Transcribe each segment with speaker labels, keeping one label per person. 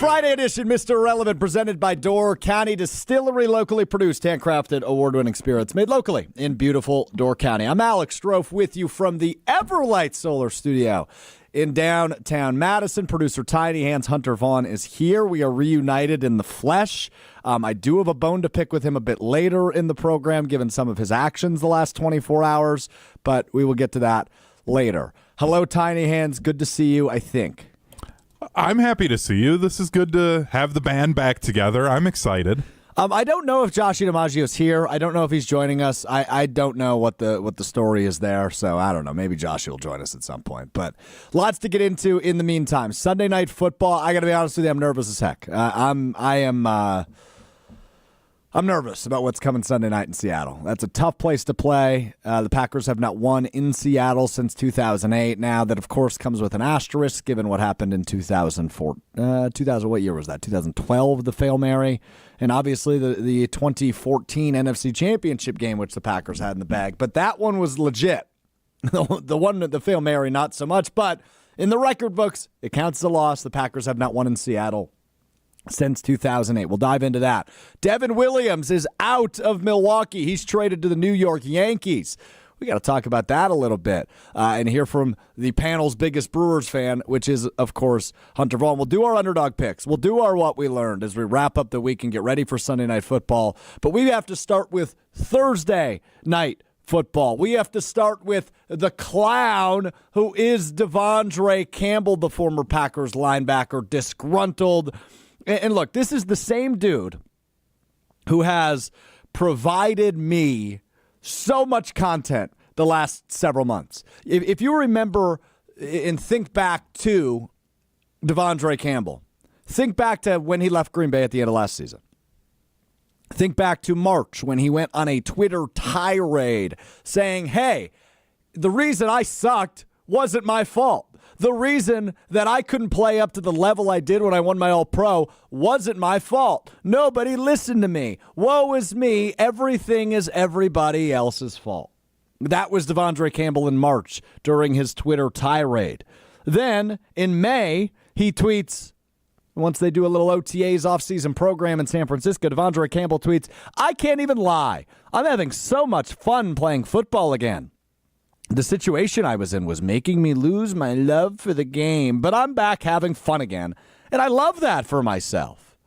Speaker 1: Friday edition, Mr. Irrelevant, presented by Door County Distillery, locally produced, handcrafted, award-winning spirits made locally in beautiful Door County. I'm Alex Strouf with you from the Everlight Solar Studio in downtown Madison. Producer Tiny Hands Hunter Vaughn is here. We are reunited in the flesh. I do have a bone to pick with him a bit later in the program, given some of his actions the last 24 hours, but we will get to that later. Hello, Tiny Hands. Good to see you, I think.
Speaker 2: I'm happy to see you. This is good to have the band back together. I'm excited.
Speaker 1: I don't know if Joshy DiMaggio is here. I don't know if he's joining us. I don't know what the story is there, so I don't know. Maybe Joshy will join us at some point. But lots to get into in the meantime. Sunday Night Football. I got to be honest with you, I'm nervous as heck. I'm nervous about what's coming Sunday night in Seattle. That's a tough place to play. The Packers have not won in Seattle since 2008. Now that, of course, comes with an asterisk given what happened in 2004. What year was that? 2012, the Hail Mary. And obviously the 2014 NFC Championship game, which the Packers had in the bag. But that one was legit. The one, the Hail Mary, not so much. But in the record books, it counts as a loss. The Packers have not won in Seattle since 2008. We'll dive into that. Devin Williams is out of Milwaukee. He's traded to the New York Yankees. We got to talk about that a little bit and hear from the panel's biggest Brewers fan, which is, of course, Hunter Vaughn. We'll do our underdog picks. We'll do our what we learned as we wrap up the week and get ready for Sunday Night Football. But we have to start with Thursday Night Football. We have to start with the clown who is Devondre Campbell, the former Packers linebacker, disgruntled. And look, this is the same dude who has provided me so much content the last several months. If you remember and think back to Devondre Campbell, think back to when he left Green Bay at the end of last season. Think back to March when he went on a Twitter tirade saying, hey, the reason I sucked wasn't my fault. The reason that I couldn't play up to the level I did when I won my All-Pro wasn't my fault. Nobody listened to me. Woe is me. Everything is everybody else's fault. That was Devondre Campbell in March during his Twitter tirade. Then in May, he tweets, once they do a little OTAs off-season program in San Francisco, Devondre Campbell tweets, I can't even lie. I'm having so much fun playing football again. The situation I was in was making me lose my love for the game, but I'm back having fun again, and I love that for myself.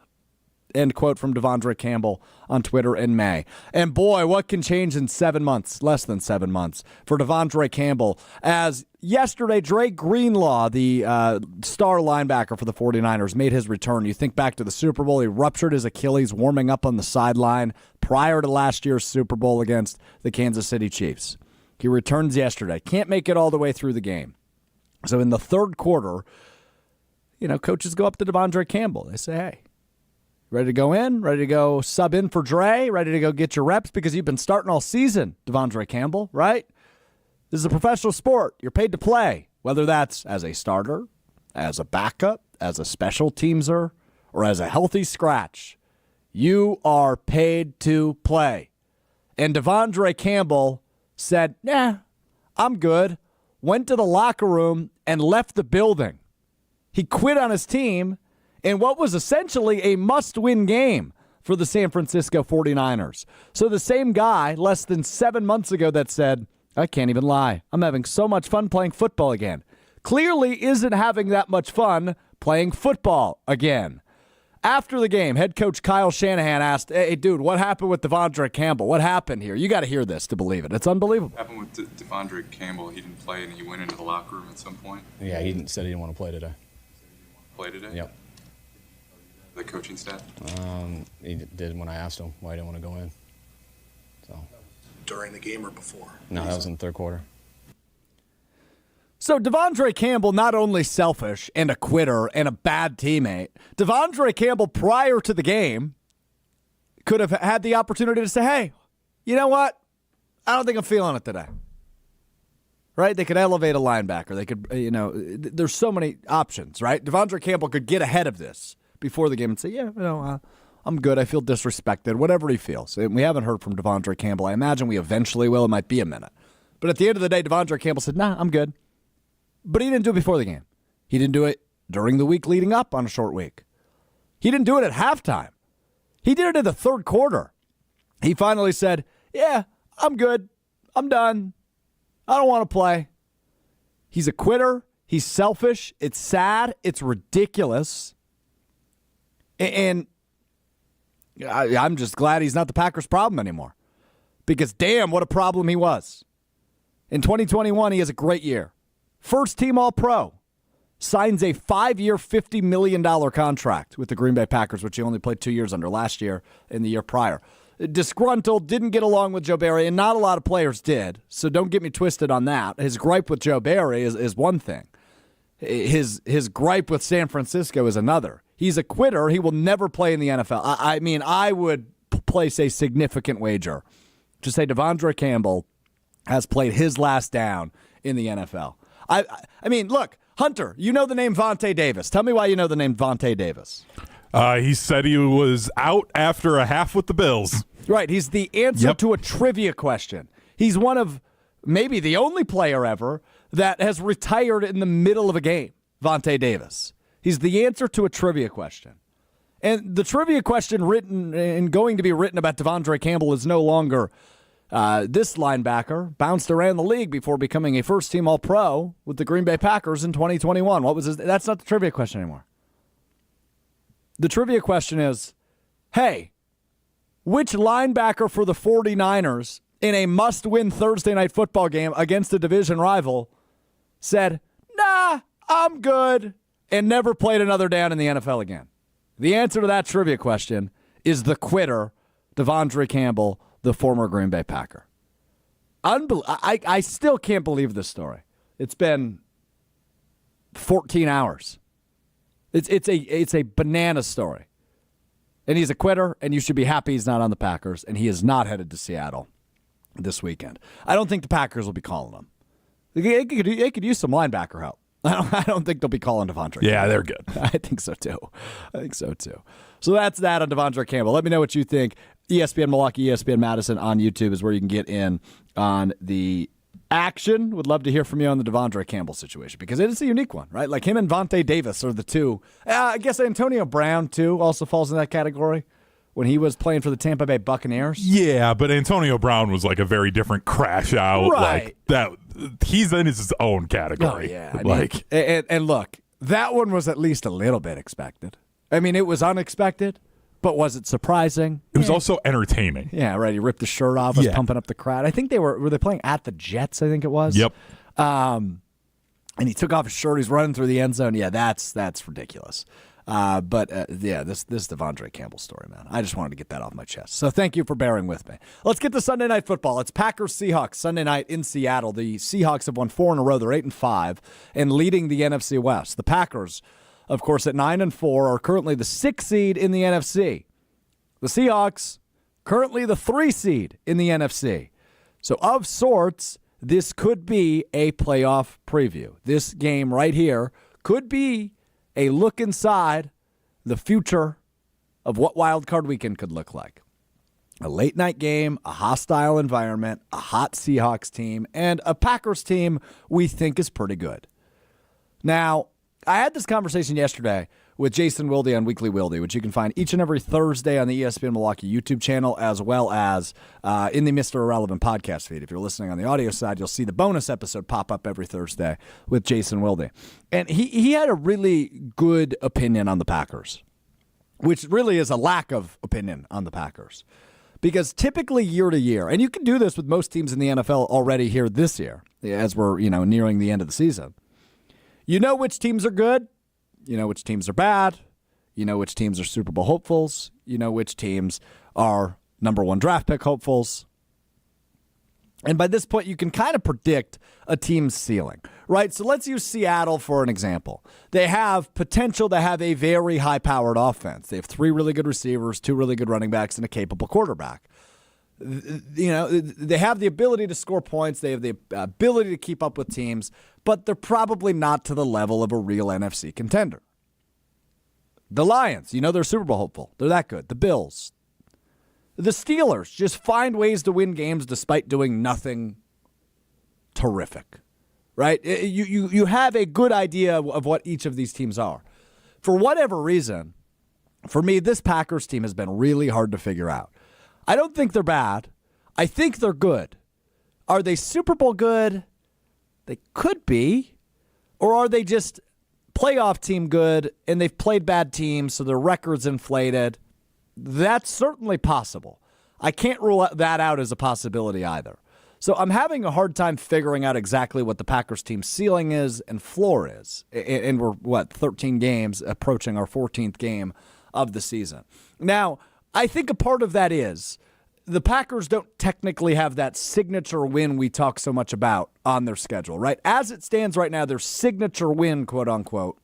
Speaker 1: End quote from Devondre Campbell on Twitter in May. And boy, what can change in 7 months, less than 7 months, for Devondre Campbell, as yesterday Dre Greenlaw, the star linebacker for the 49ers, made his return. You think back to the Super Bowl, he ruptured his Achilles warming up on the sideline prior to last year's Super Bowl against the Kansas City Chiefs. He returns yesterday. Can't make it all the way through the game. So in the third quarter, coaches go up to Devondre Campbell. They say, hey, ready to go in? Ready to go sub in for Dre? Ready to go get your reps? Because you've been starting all season, Devondre Campbell, right? This is a professional sport. You're paid to play, whether that's as a starter, as a backup, as a special teamser, or as a healthy scratch. You are paid to play. And Devondre Campbell said, nah, I'm good, went to the locker room and left the building. He quit on his team in what was essentially a must-win game for the San Francisco 49ers. So the same guy less than 7 months ago that said, I can't even lie, I'm having so much fun playing football again, clearly isn't having that much fun playing football again. After the game, head coach Kyle Shanahan asked, hey, dude, what happened with Devondre Campbell? What happened here? You got to hear this to believe it. It's unbelievable.
Speaker 3: What happened with Devondre Campbell? He didn't play and he went into the locker room at some point?
Speaker 4: Yeah, said he didn't want to play today.
Speaker 3: Play today?
Speaker 4: Yep.
Speaker 3: The coaching staff?
Speaker 4: He did when I asked him why he didn't want to go in. So.
Speaker 5: During the game or before?
Speaker 4: No, that was in the third quarter.
Speaker 1: So Devondre Campbell, not only selfish and a quitter and a bad teammate, Devondre Campbell prior to the game could have had the opportunity to say, hey, you know what? I don't think I'm feeling it today. Right? They could elevate a linebacker. They could, there's so many options, right? Devondre Campbell could get ahead of this before the game and say, yeah, I'm good. I feel disrespected, whatever he feels. And we haven't heard from Devondre Campbell. I imagine we eventually will. It might be a minute. But at the end of the day, Devondre Campbell said, nah, I'm good. But he didn't do it before the game. He didn't do it during the week leading up on a short week. He didn't do it at halftime. He did it in the third quarter. He finally said, yeah, I'm good. I'm done. I don't want to play. He's a quitter. He's selfish. It's sad. It's ridiculous. And I'm just glad he's not the Packers' problem anymore. Because damn, what a problem he was. In 2021, he has a great year. First team All-Pro. Signs a 5-year, $50 million contract with the Green Bay Packers, which he only played 2 years under last year and the year prior. Disgruntled, didn't get along with Joe Barry, and not a lot of players did, so don't get me twisted on that. His gripe with Joe Barry is one thing. His gripe with San Francisco is another. He's a quitter. He will never play in the NFL. I mean, I would place a significant wager to say Devondre Campbell has played his last down in the NFL. I mean, look, Hunter, you know the name Vontae Davis. Tell me why you know the name Vontae Davis.
Speaker 2: He said he was out after a half with the Bills.
Speaker 1: Right. He's the answer to a trivia question. He's one of maybe the only player ever that has retired in the middle of a game, Vontae Davis. He's the answer to a trivia question. And the trivia question written and going to be written about Devondre Campbell is no longer this linebacker bounced around the league before becoming a first-team All-Pro with the Green Bay Packers in 2021. What was his? That's not the trivia question anymore. The trivia question is, hey, which linebacker for the 49ers in a must-win Thursday night football game against a division rival said, nah, I'm good, and never played another down in the NFL again? The answer to that trivia question is the quitter, Devondre Campbell, the former Green Bay Packer. I still can't believe this story. It's been 14 hours. It's a banana story. And he's a quitter, and you should be happy he's not on the Packers, and he is not headed to Seattle this weekend. I don't think the Packers will be calling him. They could use some linebacker help. I don't think they'll be calling Devondre Campbell.
Speaker 2: Yeah, they're good.
Speaker 1: I think so, too. So that's that on Devondre Campbell. Let me know what you think. ESPN Milwaukee, ESPN Madison on YouTube is where you can get in on the action. Would love to hear from you on the Devondre Campbell situation because it is a unique one, right? Like him and Vontae Davis are the two. I guess Antonio Brown, too, also falls in that category when he was playing for the Tampa Bay Buccaneers.
Speaker 2: Yeah, but Antonio Brown was like a very different crash out.
Speaker 1: Right.
Speaker 2: Like that. He's in his own category.
Speaker 1: Oh, yeah. And look, that one was at least a little bit expected. I mean, it was unexpected, but was it surprising?
Speaker 2: It was also entertaining.
Speaker 1: Yeah, right. He ripped the shirt off, was pumping up the crowd. I think were they playing at the Jets, I think it was?
Speaker 2: Yep.
Speaker 1: And he took off his shirt. He's running through the end zone. Yeah, that's ridiculous. But this Devondre Campbell story, man. I just wanted to get that off my chest. So thank you for bearing with me. Let's get to Sunday Night Football. It's Packers-Seahawks Sunday night in Seattle. The Seahawks have won 4 in a row. They're 8-5 and leading the NFC West. The Packers, of course, at 9-4, are currently the 6th seed in the NFC. The Seahawks, currently the 3 seed in the NFC. So of sorts, this could be a playoff preview. This game right here could be a look inside the future of what Wild Card Weekend could look like. A late-night game, a hostile environment, a hot Seahawks team, and a Packers team we think is pretty good. Now, I had this conversation yesterday with Jason Wilde on Weekly Wilde, which you can find each and every Thursday on the ESPN Milwaukee YouTube channel, as well as in the Mr. Irrelevant podcast feed. If you're listening on the audio side, you'll see the bonus episode pop up every Thursday with Jason Wilde. And he had a really good opinion on the Packers, which really is a lack of opinion on the Packers. Because typically year to year, and you can do this with most teams in the NFL already here this year, as we're nearing the end of the season, you know which teams are good. You know which teams are bad. You know which teams are Super Bowl hopefuls. You know which teams are number 1 draft pick hopefuls. And by this point, you can kind of predict a team's ceiling, right? So let's use Seattle for an example. They have potential to have a very high-powered offense. They have 3 really good receivers, 2 really good running backs, and a capable quarterback. They have the ability to score points. They have the ability to keep up with teams, but they're probably not to the level of a real NFC contender. The Lions, they're Super Bowl hopeful. They're that good. The Bills. The Steelers just find ways to win games despite doing nothing terrific, right? You have a good idea of what each of these teams are. For whatever reason, For me, this Packers team has been really hard to figure out. I don't think they're bad. I think they're good. Are they Super Bowl good? They could be. Or are they just playoff team good and they've played bad teams, so their record's inflated? That's certainly possible. I can't rule that out as a possibility either. So I'm having a hard time figuring out exactly what the Packers team's ceiling is and floor is. And we're, 13 games approaching our 14th game of the season. Now, I think a part of that is the Packers don't technically have that signature win we talk so much about on their schedule, right? As it stands right now, their signature win, quote unquote,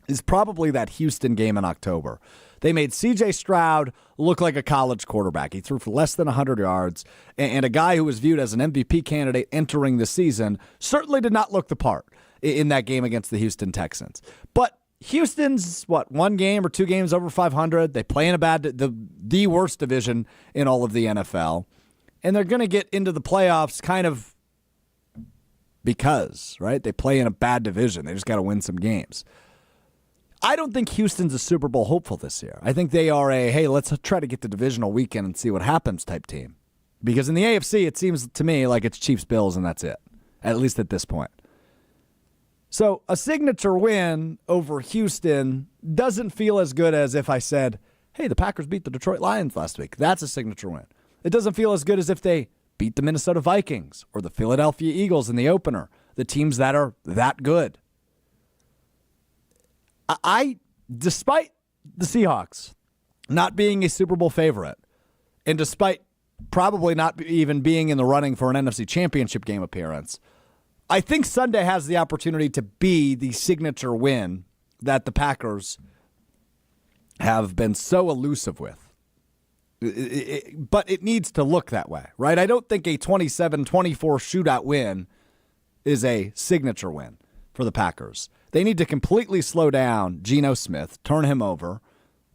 Speaker 1: is probably that Houston game in October. They made C.J. Stroud look like a college quarterback. He threw for less than 100 yards, and a guy who was viewed as an MVP candidate entering the season certainly did not look the part in that game against the Houston Texans. But Houston's, one game or two games over 500. They play in the worst division in all of the NFL, and they're going to get into the playoffs kind of because, right? They play in a bad division. They just got to win some games. I don't think Houston's a Super Bowl hopeful this year. I think they are hey, let's try to get the divisional weekend and see what happens type team. Because in the AFC, it seems to me like it's Chiefs-Bills and that's it, at least at this point. So a signature win over Houston doesn't feel as good as if I said, hey, the Packers beat the Detroit Lions last week. That's a signature win. It doesn't feel as good as if they beat the Minnesota Vikings or the Philadelphia Eagles in the opener, the teams that are that good. Despite the Seahawks not being a Super Bowl favorite, and despite probably not even being in the running for an NFC Championship game appearance, I think Sunday has the opportunity to be the signature win that the Packers have been so elusive with. But it needs to look that way, right? I don't think a 27-24 shootout win is a signature win for the Packers. They need to completely slow down Geno Smith, turn him over,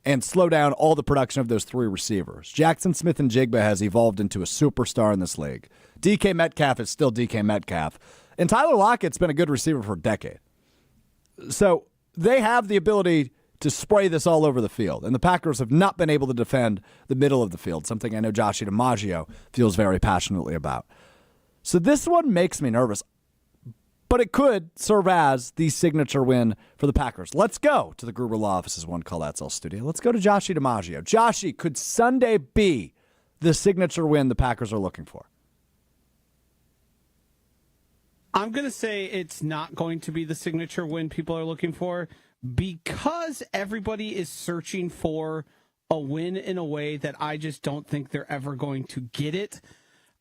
Speaker 1: and slow down all the production of those three receivers. Jackson Smith and Jigba has evolved into a superstar in this league. DK Metcalf is still DK Metcalf. And Tyler Lockett's been a good receiver for a decade. So they have the ability to spray this all over the field. And the Packers have not been able to defend the middle of the field, something I know Joshy DiMaggio feels very passionately about. So this one makes me nervous. But it could serve as the signature win for the Packers. Let's go to the Gruber Law Office's One Call That's All studio. Let's go to Joshy DiMaggio. Joshy, could Sunday be the signature win the Packers are looking for?
Speaker 6: I'm going to say it's not going to be the signature win people are looking for because everybody is searching for a win in a way that I just don't think they're ever going to get it.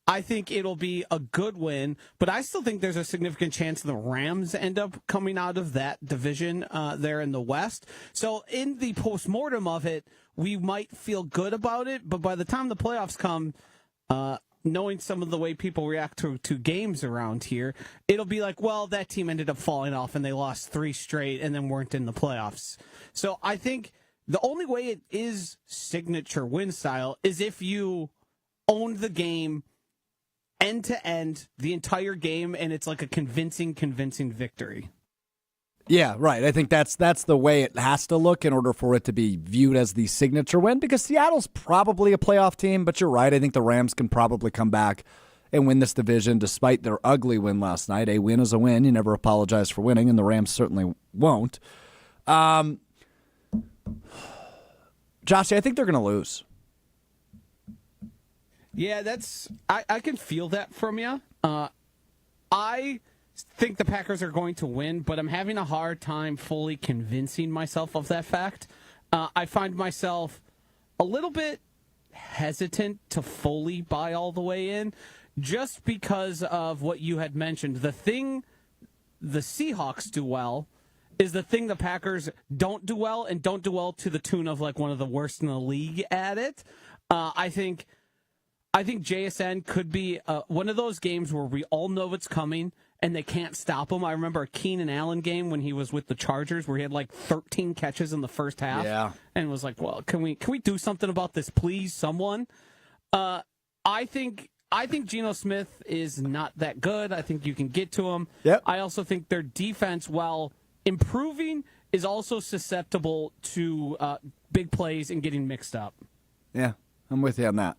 Speaker 6: I think it'll be a good win, but I still think there's a significant chance the Rams end up coming out of that division there in the West. So in the postmortem of it, we might feel good about it, but by the time the playoffs come, knowing some of the way people react to games around here, it'll be like, well, that team ended up falling off and they lost 3 straight and then weren't in the playoffs. So I think the only way it is signature win style is if you owned the game end to end, the entire game, and it's like a convincing victory.
Speaker 1: Yeah, right. I think that's the way it has to look in order for it to be viewed as the signature win, because Seattle's probably a playoff team, but you're right. I think the Rams can probably come back and win this division despite their ugly win last night. A win is a win. You never apologize for winning, and the Rams certainly won't. Josh, I think they're going to lose.
Speaker 6: Yeah, I can feel that from you. I think the Packers are going to win, but I'm having a hard time fully convincing myself of that fact. I find myself a little bit hesitant to fully buy all the way in just because of what you had mentioned. The thing the Seahawks do well is the thing the Packers don't do well, and don't do well to the tune of like one of the worst in the league at it. I think JSN could be one of those games where we all know it's coming and they can't stop him. I remember a Keenan Allen game when he was with the Chargers where he had like 13 catches in the first half.
Speaker 1: Yeah.
Speaker 6: And was like, well, can we do something about this, please, someone? I think Geno Smith is not that good. I think you can get to him.
Speaker 1: Yep.
Speaker 6: I also think their defense, while improving, is also susceptible to big plays and getting mixed up.
Speaker 1: Yeah, I'm with you on that.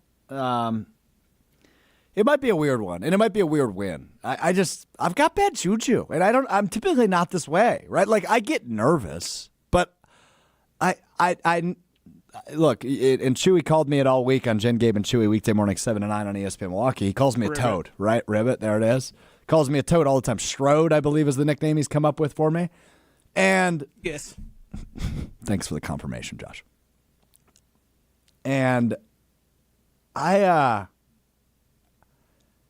Speaker 1: It might be a weird one, and it might be a weird win. I've got bad juju, and I'm typically not this way, right? Like, I get nervous, but I look, and Chewy called me it all week on Jen, Gabe, and Chewy weekday morning 7 to 9 on ESPN Milwaukee. He calls me a toad, right? Ribbit, there it is. Calls me a toad all the time. Strode, I believe, is the nickname he's come up with for me. And
Speaker 6: yes,
Speaker 1: thanks for the confirmation, Josh. And a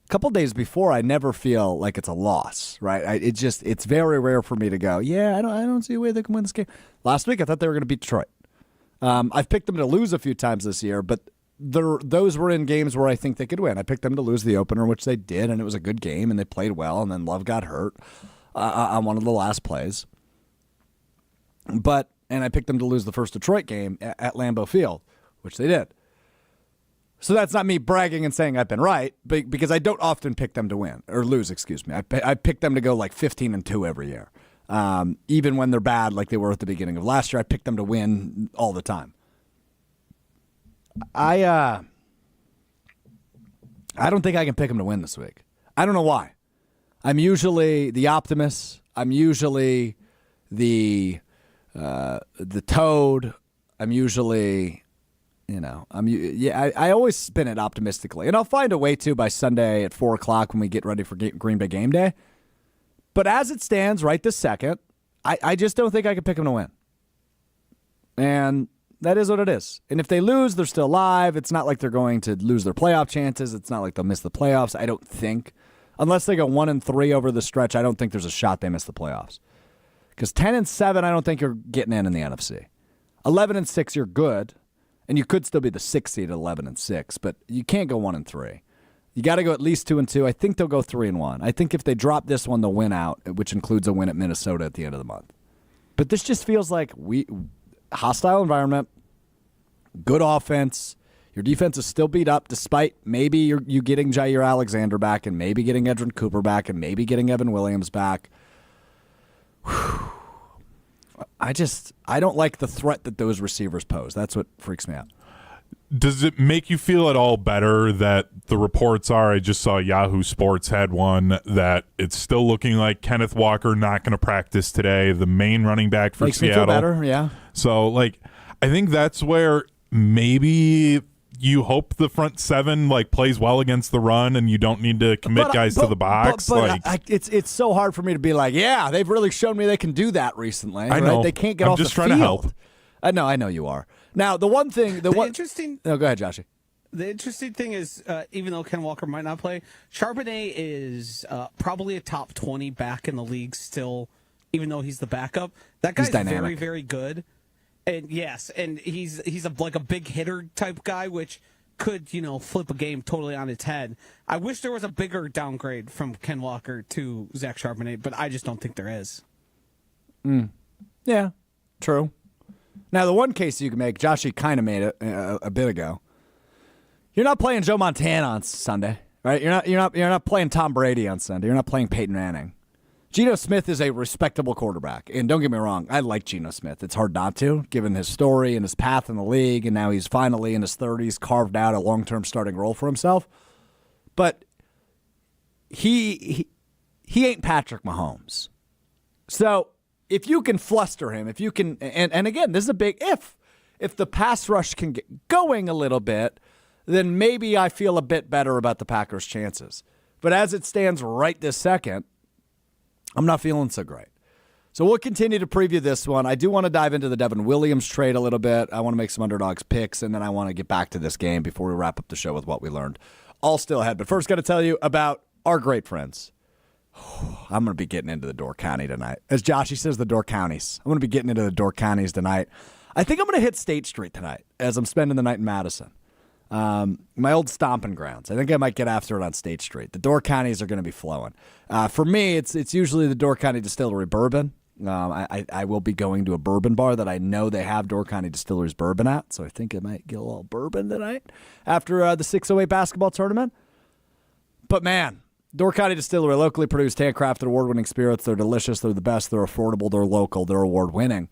Speaker 1: couple days before, I never feel like it's a loss, right? It's very rare for me to go, yeah, I don't see a way they can win this game. Last week, I thought they were going to beat Detroit. I've picked them to lose a few times this year, but those were in games where I think they could win. I picked them to lose the opener, which they did, and it was a good game, and they played well, and then Love got hurt on one of the last plays. And I picked them to lose the first Detroit game at Lambeau Field, which they did. So that's not me bragging and saying I've been right, because I don't often pick them to win or lose. Excuse me. I pick them to go like 15-2 every year, even when they're bad, like they were at the beginning of last year. I pick them to win all the time. I don't think I can pick them to win this week. I don't know why. I'm usually the optimist. I'm usually the toad. I'm usually. I always spin it optimistically, and I'll find a way to by Sunday at 4:00 when we get ready for Green Bay game day. But as it stands right this second, I just don't think I can pick them to win. And that is what it is. And if they lose, they're still alive. It's not like they're going to lose their playoff chances. It's not like they'll miss the playoffs. I don't think. Unless they go 1-3 over the stretch, I don't think there's a shot they miss the playoffs. Because 10-7, I don't think you're getting in the NFC. 11-6, you're good. And you could still be the 6th seed at 11-6, but you can't go 1-3. You got to go at least 2-2. I think they'll go 3-1. I think if they drop this one, they'll win out, which includes a win at Minnesota at the end of the month. But this just feels like hostile environment, good offense. Your defense is still beat up, despite maybe you getting Jair Alexander back, and maybe getting Edrin Cooper back, and maybe getting Evan Williams back. Whew. I don't like the threat that those receivers pose. That's what freaks me out.
Speaker 2: Does it make you feel at all better that the reports are, I just saw Yahoo Sports had one, that it's still looking like Kenneth Walker not going to practice today, the main running back for
Speaker 1: Makes
Speaker 2: Seattle.
Speaker 1: Me feel better, yeah.
Speaker 2: So, I think that's where maybe you hope the front seven plays well against the run, and you don't need to commit guys to the box.
Speaker 1: It's so hard for me to be like, yeah, they've really shown me they can do that recently.
Speaker 2: I know.
Speaker 1: Right? They can't get off the field.
Speaker 2: I'm just trying to help.
Speaker 1: I know you are. Now, the one thing,
Speaker 6: interesting.
Speaker 1: No, go ahead, Joshy.
Speaker 6: The interesting thing is, even though Ken Walker might not play, Charbonnet is probably a top 20 back in the league still, even though he's the backup. That guy's very, very good. And yes, and he's a big hitter type guy, which could, flip a game totally on its head. I wish there was a bigger downgrade from Ken Walker to Zach Charbonnet, but I just don't think there is.
Speaker 1: Yeah, true. Now, the one case you can make, Joshy kind of made it a bit ago. You're not playing Joe Montana on Sunday, right? You're not playing Tom Brady on Sunday. You're not playing Peyton Manning. Geno Smith is a respectable quarterback, and don't get me wrong, I like Geno Smith. It's hard not to, given his story and his path in the league, and now he's finally in his 30s, carved out a long-term starting role for himself. But he ain't Patrick Mahomes. So if you can fluster him, if you can, and again, this is a big if the pass rush can get going a little bit, then maybe I feel a bit better about the Packers' chances. But as it stands right this second, I'm not feeling so great. So we'll continue to preview this one. I do want to dive into the Devin Williams trade a little bit. I want to make some Underdogs picks, and then I want to get back to this game before we wrap up the show with what we learned. All still ahead. But first, got to tell you about our great friends. I'm going to be getting into the Door County tonight. As Joshy says, the Door Counties. I'm going to be getting into the Door Counties tonight. I think I'm going to hit State Street tonight as I'm spending the night in Madison. My old stomping grounds. I think I might get after it on State Street. The Door Counties are going to be flowing. For me, it's usually the Door County Distillery bourbon. I will be going to a bourbon bar that I know they have Door County Distillery's bourbon at, so I think I might get a little bourbon tonight after the 608 basketball tournament. But man, Door County Distillery, locally produced, handcrafted, award-winning spirits. They're delicious. They're the best. They're affordable. They're local. They're award-winning.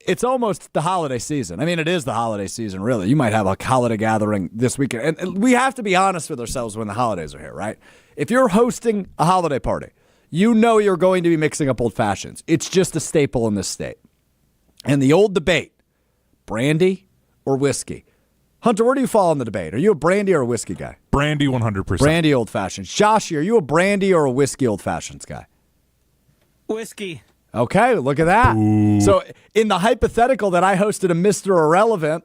Speaker 1: it's almost the holiday season. I mean, it is the holiday season, really. You might have a holiday gathering this weekend. And we have to be honest with ourselves when the holidays are here, right? If you're hosting a holiday party, you know you're going to be mixing up old fashions. It's just a staple in this state. And the old debate, brandy or whiskey? Hunter, where do you fall in the debate? Are you a brandy or a whiskey guy?
Speaker 2: Brandy 100%.
Speaker 1: Brandy old fashions. Joshy, are you a brandy or a whiskey old fashions guy?
Speaker 6: Whiskey.
Speaker 1: Okay, look at that.
Speaker 2: Ooh.
Speaker 1: So in the hypothetical that I hosted a Mr. Irrelevant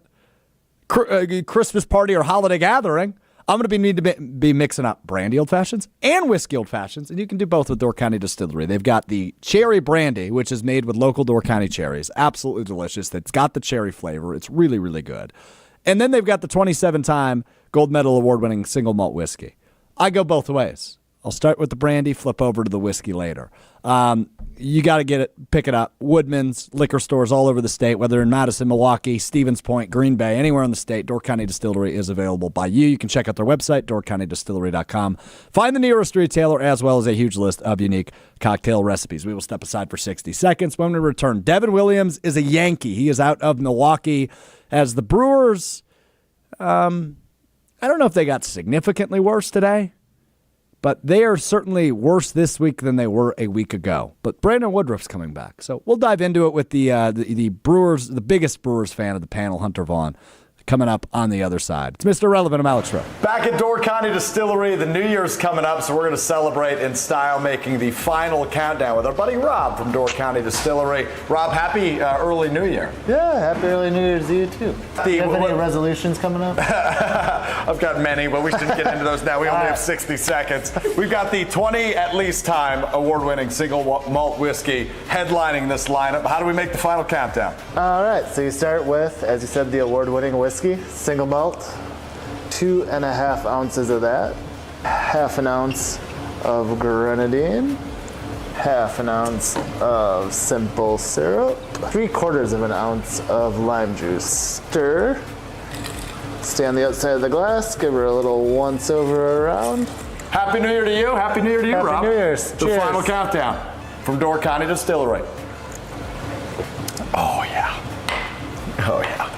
Speaker 1: Christmas party or holiday gathering, I'm going to need to be mixing up brandy old fashions and whiskey old fashions, and you can do both with Door County Distillery. They've got the cherry brandy, which is made with local Door County cherries. Absolutely delicious. It's got the cherry flavor. It's really, really good. And then they've got the 27-time gold medal award-winning single malt whiskey. I go both ways. I'll start with the brandy, flip over to the whiskey later. You got to get it, pick it up. Woodman's, liquor stores all over the state, whether in Madison, Milwaukee, Stevens Point, Green Bay, anywhere in the state, Door County Distillery is available by you. You can check out their website, doorcountydistillery.com. Find the nearest retailer as well as a huge list of unique cocktail recipes. We will step aside for 60 seconds. When we return, Devin Williams is a Yankee. He is out of Milwaukee as the Brewers. I don't know if they got significantly worse today, but they are certainly worse this week than they were a week ago. But Brandon Woodruff's coming back. So we'll dive into it with the Brewers, the biggest Brewers fan of the panel, Hunter Vaughn, coming up on the other side. It's Mr. Relevant. I'm Alex Strouf. Back at Door County Distillery, the New Year's coming up, so we're going to celebrate in style, making the final countdown with our buddy Rob from Door County Distillery. Rob, happy early New Year.
Speaker 7: Yeah, happy early New Year's to you too. Do you have any resolutions coming up?
Speaker 1: I've got many, but we shouldn't get into those now. We only have 60 seconds. We've got the 20 at least time award-winning single malt whiskey headlining this lineup. How do we make the final countdown?
Speaker 7: All right, so you start with, as you said, the award-winning whiskey, single malt, 2.5 ounces of that, half an ounce of grenadine, half an ounce of simple syrup, 3/4 of an ounce of lime juice. Stir. Stay on the outside of the glass, give her a little once over around.
Speaker 1: Happy New Year to you. Happy New Year to you,
Speaker 7: Happy
Speaker 1: Rob.
Speaker 7: New Year's.
Speaker 1: The
Speaker 7: Cheers.
Speaker 1: final countdown from Door County Distillery. Oh, yeah. Oh, yeah.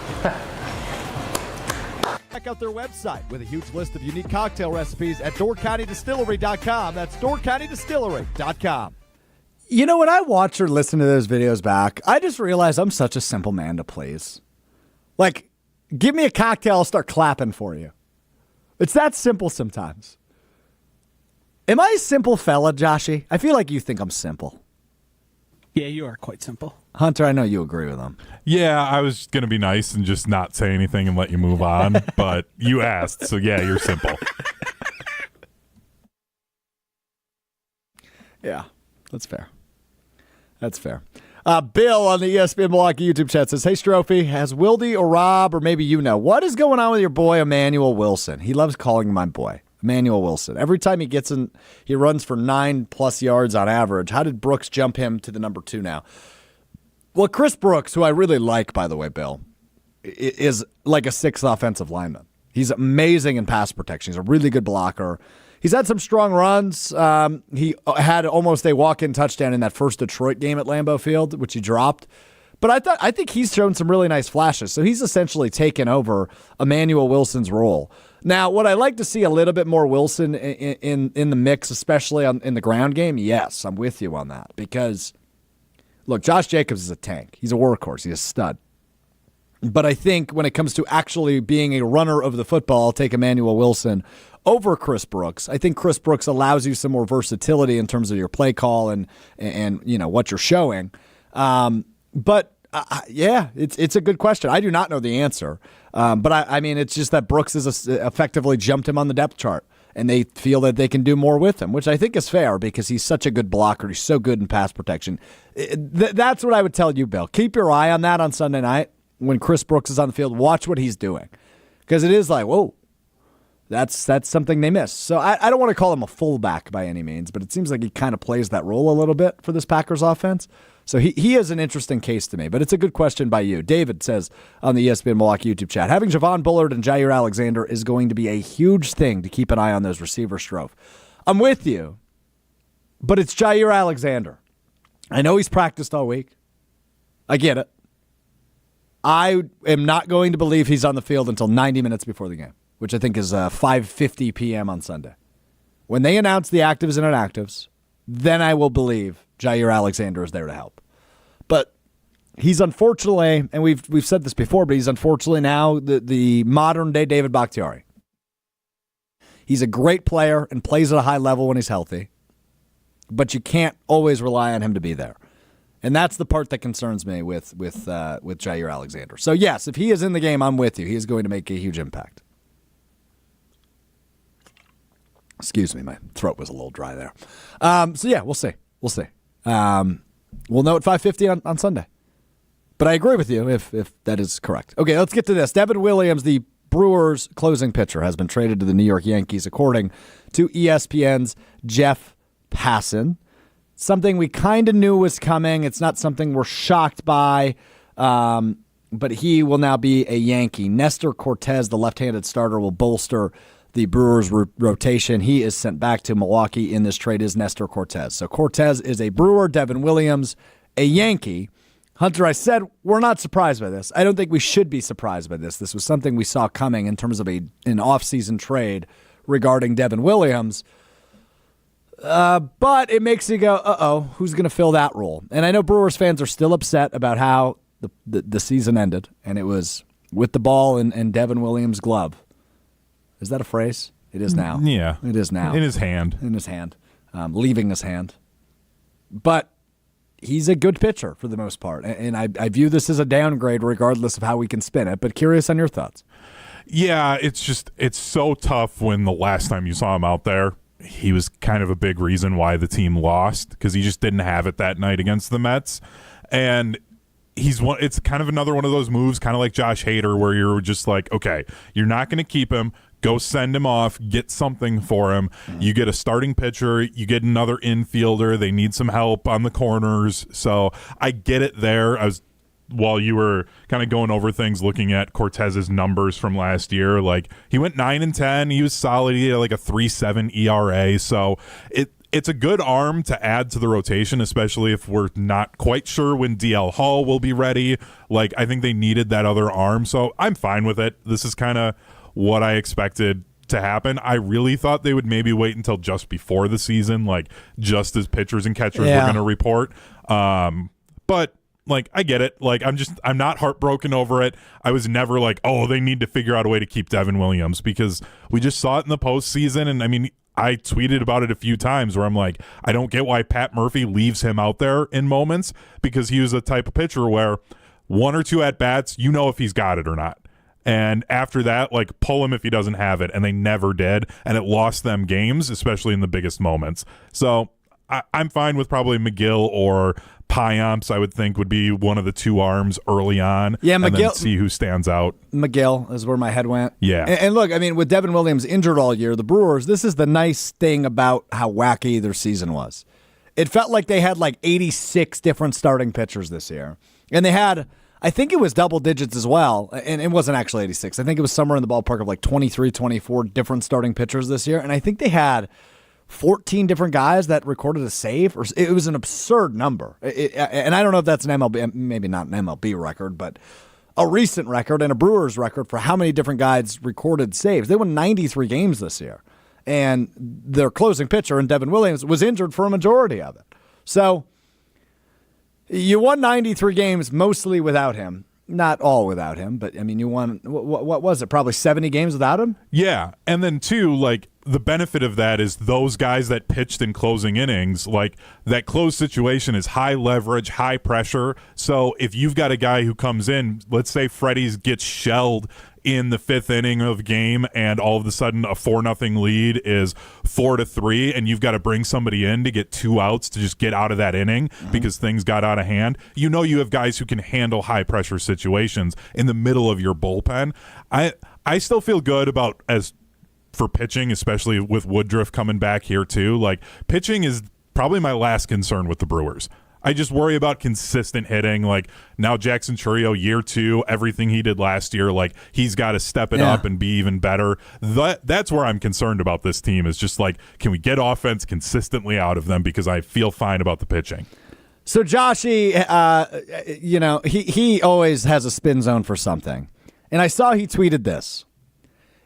Speaker 1: Check out their website with a huge list of unique cocktail recipes at doorcountydistillery.com. That's doorcountydistillery.com. You know, when I watch or listen to those videos back, I just realize I'm such a simple man to please. Like, give me a cocktail, I'll start clapping for you. It's that simple sometimes. Am I a simple fella, Joshy? I feel like you think I'm simple.
Speaker 6: Yeah, you are quite simple.
Speaker 1: Hunter, I know you agree with him.
Speaker 2: Yeah, I was going to be nice and just not say anything and let you move on, but you asked, so yeah, you're simple.
Speaker 1: Yeah, that's fair. That's fair. Bill on the ESPN Milwaukee YouTube chat says, hey, Stroufy, has Wildy or Rob, or maybe you know, what is going on with your boy Emmanuel Wilson? He loves calling him my boy. Emmanuel Wilson. Every time he gets in, he runs for 9+ yards on average. How did Brooks jump him to the number 2 now? Well, Chris Brooks, who I really like, by the way, Bill, is like a 6th offensive lineman. He's amazing in pass protection. He's a really good blocker. He's had some strong runs. He had almost a walk-in touchdown in that first Detroit game at Lambeau Field, which he dropped. But I think he's shown some really nice flashes. So he's essentially taken over Emmanuel Wilson's role. Now, would I like to see a little bit more Wilson in the mix, especially in the ground game? Yes, I'm with you on that. Because, look, Josh Jacobs is a tank. He's a workhorse. He's a stud. But I think when it comes to actually being a runner of the football, I'll take Emmanuel Wilson over Chris Brooks. I think Chris Brooks allows you some more versatility in terms of your play call and you know what you're showing. But yeah, it's a good question. I do not know the answer. But I mean, it's just that Brooks has effectively jumped him on the depth chart, and they feel that they can do more with him, which I think is fair because he's such a good blocker. He's so good in pass protection. That's what I would tell you, Bill. Keep your eye on that on Sunday night when Chris Brooks is on the field. Watch what he's doing because it is like, whoa, that's something they miss. So I don't want to call him a fullback by any means, but it seems like he kind of plays that role a little bit for this Packers offense. So he is an interesting case to me, but it's a good question by you. David says on the ESPN Milwaukee YouTube chat, having Javon Bullard and Jair Alexander is going to be a huge thing to keep an eye on those receivers, Strouf. I'm with you, but it's Jair Alexander. I know he's practiced all week. I get it. I am not going to believe he's on the field until 90 minutes before the game, which I think is 5:50 p.m. on Sunday. When they announce the actives and inactives, then I will believe Jair Alexander is there to help. But he's unfortunately, and we've said this before, but he's unfortunately now the modern-day David Bakhtiari. He's a great player and plays at a high level when he's healthy, but you can't always rely on him to be there. And that's the part that concerns me with Jair Alexander. So, yes, if he is in the game, I'm with you. He is going to make a huge impact. Excuse me, my throat was a little dry there. So, yeah, we'll see. We'll see. We'll know at 5:50 on Sunday. But I agree with you if that is correct. Okay, let's get to this. Devin Williams, the Brewers' closing pitcher, has been traded to the New York Yankees, according to ESPN's Jeff Passan. Something we kind of knew was coming. It's not something we're shocked by, but he will now be a Yankee. Nestor Cortez, the left-handed starter, will bolster the Brewers' rotation. He is sent back to Milwaukee in this trade is Nestor Cortez. So Cortez is a Brewer, Devin Williams, a Yankee. Hunter, I said we're not surprised by this. I don't think we should be surprised by this. This was something we saw coming in terms of an off-season trade regarding Devin Williams. But it makes you go, uh-oh, who's going to fill that role? And I know Brewers fans are still upset about how the season ended, and it was with the ball in Devin Williams' glove. Is that a phrase? It is now.
Speaker 2: Yeah.
Speaker 1: It is now.
Speaker 2: In his hand.
Speaker 1: In his hand. Leaving his hand. But he's a good pitcher for the most part, and I view this as a downgrade regardless of how we can spin it, but curious on your thoughts.
Speaker 2: Yeah, it's so tough when the last time you saw him out there, he was kind of a big reason why the team lost because he just didn't have it that night against the Mets. And it's kind of another one of those moves, kind of like Josh Hader, where you're just like, okay, you're not going to keep him. Go send him off, get something for him. You get a starting pitcher, you get another infielder. They need some help on the corners. So I get it there. While you were kind of going over things, looking at Cortez's numbers from last year, like he went 9-10. He was solid. He had like a 3.7 ERA. So it's a good arm to add to the rotation, especially if we're not quite sure when DL Hall will be ready. Like I think they needed that other arm. So I'm fine with it. This is kind of what I expected to happen. I really thought they would maybe wait until just before the season, like just as pitchers and catchers were going to report. But like, I get it. Like, I'm not heartbroken over it. I was never like, oh, they need to figure out a way to keep Devin Williams because we just saw it in the postseason. And I mean, I tweeted about it a few times where I'm like, I don't get why Pat Murphy leaves him out there in moments because he was a type of pitcher where one or two at-bats, you know if he's got it or not. And after that, like, pull him if he doesn't have it. And they never did. And it lost them games, especially in the biggest moments. So I'm fine with probably McGill or Payamps, I would think, would be one of the two arms early on.
Speaker 1: Yeah, McGill.
Speaker 2: And then see who stands out.
Speaker 1: McGill is where my head went.
Speaker 2: Yeah.
Speaker 1: And look, I mean, with Devin Williams injured all year, the Brewers, this is the nice thing about how wacky their season was. It felt like they had like 86 different starting pitchers this year. And they had, I think it was double digits as well. And it wasn't actually 86. I think it was somewhere in the ballpark of like 23, 24 different starting pitchers this year. And I think they had 14 different guys that recorded a save. It was an absurd number. And I don't know if that's an MLB, maybe not an MLB record, but a recent record and a Brewers record for how many different guys recorded saves. They won 93 games this year. And their closing pitcher, and Devin Williams, was injured for a majority of it. So you won 93 games mostly without him. Not all without him, but I mean, you won, what was it, probably 70 games without him?
Speaker 2: Yeah. And then, too, like, the benefit of that is those guys that pitched in closing innings, like, that closed situation is high leverage, high pressure. So if you've got a guy who comes in, let's say Freddie's gets shelled in the fifth inning of game and all of a sudden a 4-0 lead is 4-3 and you've got to bring somebody in to get 2 outs to just get out of that inning because things got out of hand. You know you have guys who can handle high pressure situations in the middle of your bullpen. I still feel good about as for pitching, especially with Woodruff coming back here too. Like, pitching is probably my last concern with the Brewers. I just worry about consistent hitting. Like, now Jackson Chourio, year 2, everything he did last year, like, he's got to step it up and be even better. That's where I'm concerned about this team is just like, can we get offense consistently out of them because I feel fine about the pitching.
Speaker 1: So Joshy, he always has a spin zone for something. And I saw he tweeted this.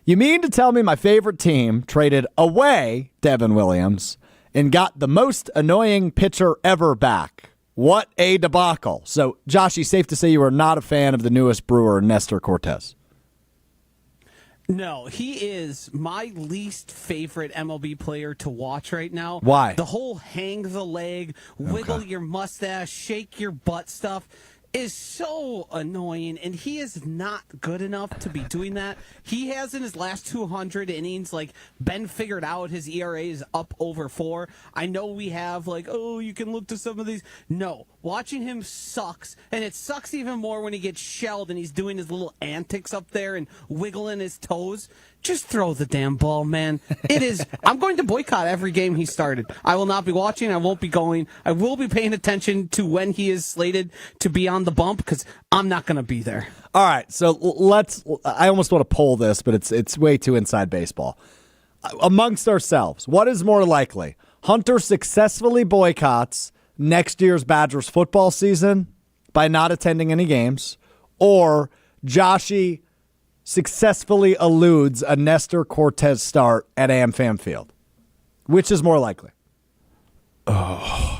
Speaker 1: You mean to tell me my favorite team traded away Devin Williams and got the most annoying pitcher ever back? What a debacle. So, Joshy, safe to say you are not a fan of the newest Brewer, Nestor Cortez.
Speaker 6: No, he is my least favorite MLB player to watch right now.
Speaker 1: Why?
Speaker 6: The whole hang the leg, wiggle your mustache, shake your butt stuff is so annoying, and he is not good enough to be doing that. He has in his last 200 innings been figured out. His ERA is up over 4. I know we have you can look to some of these. No, watching him sucks, and it sucks even more when he gets shelled and he's doing his little antics up there and wiggling his toes. Just throw the damn ball, man. It is. I'm going to boycott every game he started. I will not be watching. I won't be going. I will be paying attention to when he is slated to be on the bump because I'm not going to be there.
Speaker 1: All right, so I almost want to poll this, but it's way too inside baseball. Amongst ourselves, what is more likely? Hunter successfully boycotts next year's Badgers football season by not attending any games, or Joshy successfully eludes a Nestor Cortez start at AmFam Field? Which is more likely?
Speaker 2: I'm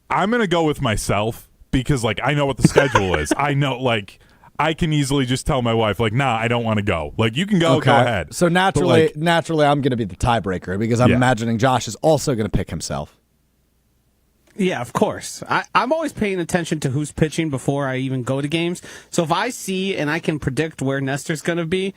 Speaker 2: going to go with myself because, I know what the schedule is. I know, I can easily just tell my wife, nah, I don't want to go. You can go, go ahead.
Speaker 1: So naturally, I'm going to be the tiebreaker because I'm imagining Josh is also going to pick himself.
Speaker 6: Yeah, of course. I'm always paying attention to who's pitching before I even go to games. So if I see and I can predict where Nestor's going to be,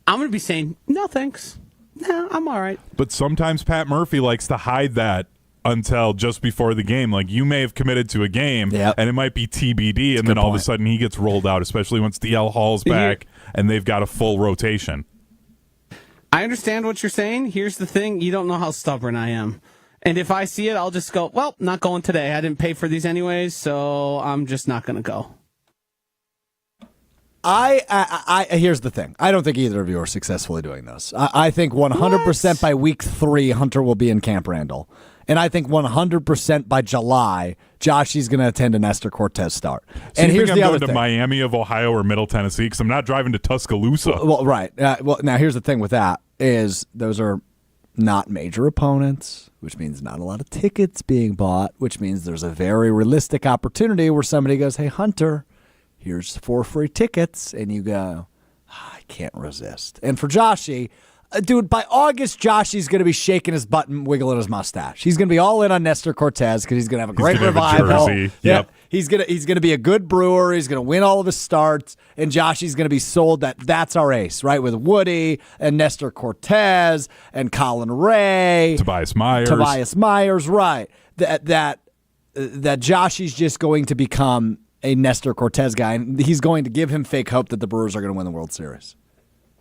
Speaker 6: I'm going to be saying, no, thanks. Nah, I'm all right.
Speaker 2: But sometimes Pat Murphy likes to hide that until just before the game. You may have committed to a game, and it might be TBD, and then all of a sudden he gets rolled out, especially once DL Hall's back and they've got a full rotation.
Speaker 6: I understand what you're saying. Here's the thing. You don't know how stubborn I am. And if I see it, I'll just go, well, not going today. I didn't pay for these anyways, so I'm just not going to go.
Speaker 1: Here's the thing. I don't think either of you are successfully doing this. I think 100% by week 3, Hunter will be in Camp Randall. And I think 100% by July, Joshy's going to attend a Nestor Cortez start.
Speaker 2: So and here's the other thing. I'm going to Miami of Ohio or Middle Tennessee because I'm not driving to Tuscaloosa.
Speaker 1: Well, right. Now here's the thing with that is those are not major opponents, which means not a lot of tickets being bought, which means there's a very realistic opportunity where somebody goes, hey, Hunter, here's 4 free tickets. And you go, I can't resist. And for Joshy, dude, by August, Joshy's going to be shaking his butt and wiggling his mustache. He's going to be all in on Nestor Cortez because he's going to have a great revival.
Speaker 2: Yep.
Speaker 1: He's going to be a good Brewer. He's going to win all of his starts, and Joshy's going to be sold that's our ace, right? With Woody and Nestor Cortez and Colin Ray,
Speaker 2: Tobias Myers,
Speaker 1: right? That Joshy's just going to become a Nestor Cortez guy, and he's going to give him fake hope that the Brewers are going to win the World Series.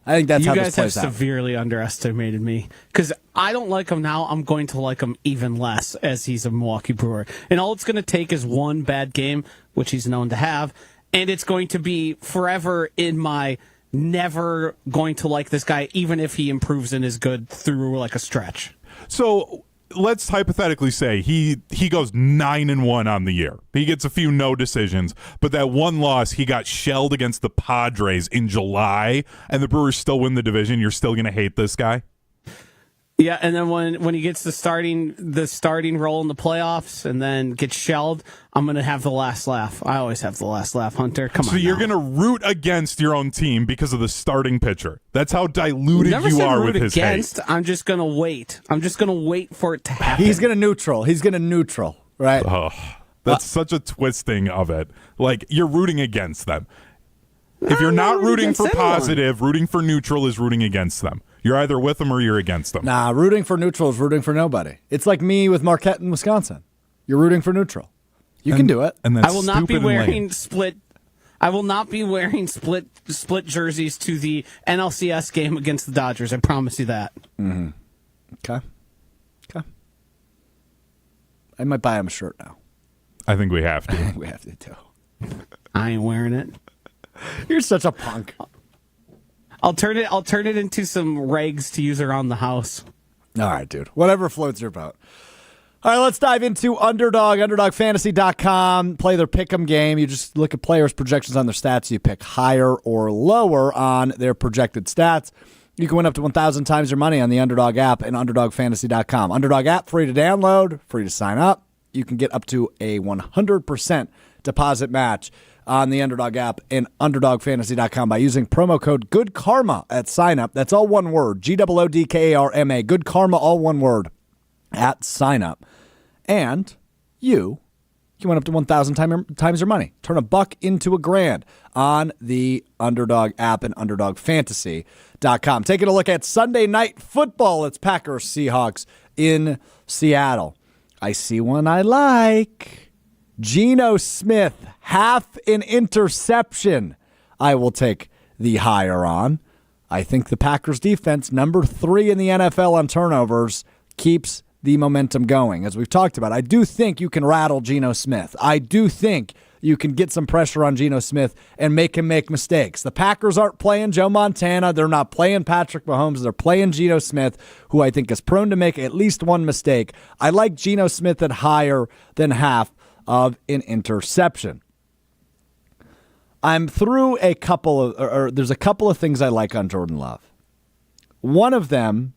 Speaker 1: I think that's how this plays out.
Speaker 6: You guys have severely underestimated me because I don't like him now. I'm going to like him even less as he's a Milwaukee Brewer. And all it's going to take is one bad game, which he's known to have, and it's going to be forever in my never going to like this guy, even if he improves and is good through a stretch.
Speaker 2: So let's hypothetically say he goes 9-1 on the year. He gets a few no decisions, but that one loss, he got shelled against the Padres in July, and the Brewers still win the division. You're still going to hate this guy?
Speaker 6: Yeah, and then when he gets the starting role in the playoffs and then gets shelled, I'm going to have the last laugh. I always have the last laugh, Hunter. Come on.
Speaker 2: So you're going to root against your own team because of the starting pitcher. That's how diluted you are with his hate.
Speaker 6: I'm just going to wait. I'm just going to wait for it to happen.
Speaker 1: He's going to neutral, right?
Speaker 2: Oh, that's such a twisting of it. You're rooting against them. If you're not rooting for positive, rooting for neutral is rooting against them. You're either with them or you're against them.
Speaker 1: Nah, rooting for neutral is rooting for nobody. It's like me with Marquette in Wisconsin. You're rooting for neutral. You can do it.
Speaker 2: And that's
Speaker 6: I will not be wearing split. I will not be wearing split jerseys to the NLCS game against the Dodgers. I promise you that.
Speaker 1: Mm-hmm. Okay. I might buy him a shirt now.
Speaker 2: I think we have to.
Speaker 1: I think we have to too.
Speaker 6: I ain't wearing it.
Speaker 1: You're such a punk.
Speaker 6: I'll turn it into some rags to use around the house.
Speaker 1: All right, dude. Whatever floats your boat. All right, let's dive into Underdog, UnderdogFantasy.com. Play their pick'em game. You just look at players' projections on their stats. You pick higher or lower on their projected stats. You can win up to 1,000 times your money on the Underdog app and UnderdogFantasy.com. Underdog app, free to download, free to sign up. You can get up to a 100% deposit match on the Underdog app and UnderdogFantasy.com by using promo code GoodKarma at sign up. That's all one word, GOODKARMA. Good Karma, all one word, at sign up. And you went up to 1,000 times your money. Turn $1 into $1,000 on the Underdog app and UnderdogFantasy.com. Taking a look at Sunday Night Football. It's Packers Seahawks in Seattle. I see one I like. Geno Smith, half an interception. I will take the higher on. I think the Packers defense, number 3 in the NFL on turnovers, keeps the momentum going. As we've talked about, I do think you can rattle Geno Smith. I do think you can get some pressure on Geno Smith and make him make mistakes. The Packers aren't playing Joe Montana. They're not playing Patrick Mahomes. They're playing Geno Smith, who I think is prone to make at least one mistake. I like Geno Smith at higher than half of an interception. I'm through a couple of, there's a couple of things I like on Jordan Love. One of them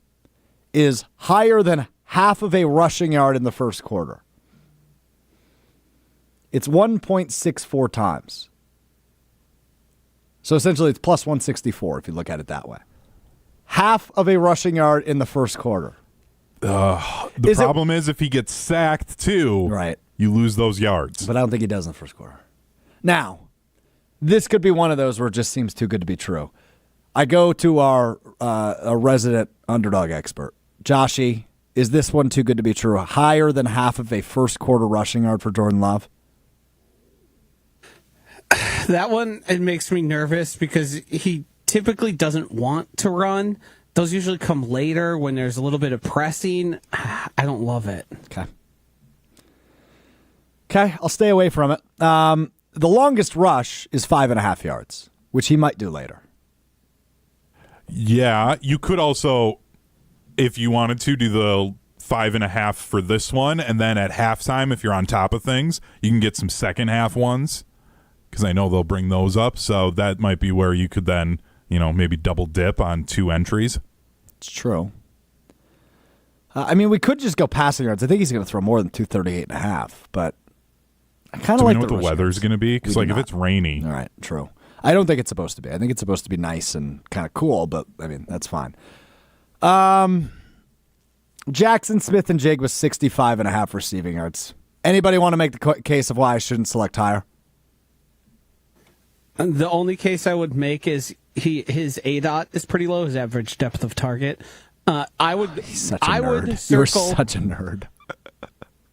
Speaker 1: is higher than half of a rushing yard in the first quarter. It's 1.64 times. So essentially it's plus 164 if you look at it that way. Half of a rushing yard in the first quarter.
Speaker 2: The problem is if he gets sacked too,
Speaker 1: right,
Speaker 2: you lose those yards.
Speaker 1: But I don't think he does in the first quarter. Now, this could be one of those where it just seems too good to be true. I go to our resident underdog expert, Joshy. Is this one too good to be true? Higher than half of a first quarter rushing yard for Jordan Love?
Speaker 6: That one, it makes me nervous because he typically doesn't want to run. Those usually come later when there's a little bit of pressing. I don't love it.
Speaker 1: Okay, I'll stay away from it. The longest rush is 5.5 yards, which he might do later.
Speaker 2: Yeah, you could also, if you wanted to, do the 5.5 for this one, and then at halftime, if you're on top of things, you can get some second half ones, because I know they'll bring those up. So that might be where you could then, maybe double dip on 2 entries.
Speaker 1: It's true. We could just go passing yards. I think he's going to throw more than 238.5, but I kind of like
Speaker 2: what the weather's going to be? Because if it's rainy.
Speaker 1: All right, true. I don't think it's supposed to be. I think it's supposed to be nice and kind of cool, but, that's fine. Jackson Smith and Jig was 65.5 receiving yards. Anybody want to make the case of why I shouldn't select higher?
Speaker 6: The only case I would make is his ADOT is pretty low, his average depth of target.
Speaker 1: He's such a nerd. You're such a nerd.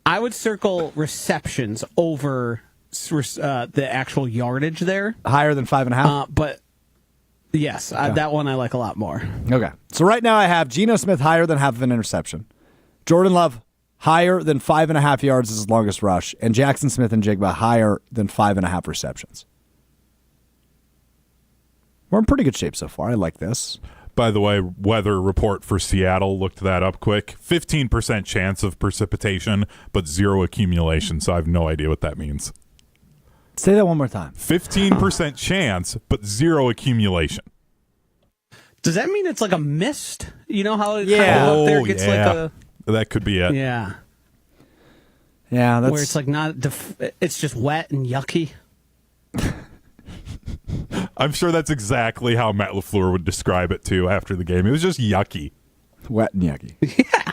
Speaker 6: I would circle receptions over the actual yardage there.
Speaker 1: Higher than 5.5?
Speaker 6: But yes, okay. That one I like a lot more.
Speaker 1: Okay. So right now I have Geno Smith higher than half of an interception. Jordan Love higher than 5.5 yards is his longest rush. And Jackson Smith and Jigba higher than 5.5 receptions. We're in pretty good shape so far. I like this.
Speaker 2: By the way, weather report for Seattle, looked that up quick. 15% chance of precipitation, but 0 accumulation, so I have no idea what that means.
Speaker 1: Say that one more time.
Speaker 2: 15% chance, but 0 accumulation.
Speaker 6: Does that mean it's like a mist? You know how it kind of up there gets like a...
Speaker 2: That could be it.
Speaker 6: Yeah.
Speaker 1: Yeah, that's...
Speaker 6: Where it's like not... it's just wet and yucky.
Speaker 2: I'm sure that's exactly how Matt LaFleur would describe it, too, after the game. It was just yucky.
Speaker 1: Wet and yucky.
Speaker 6: Yeah.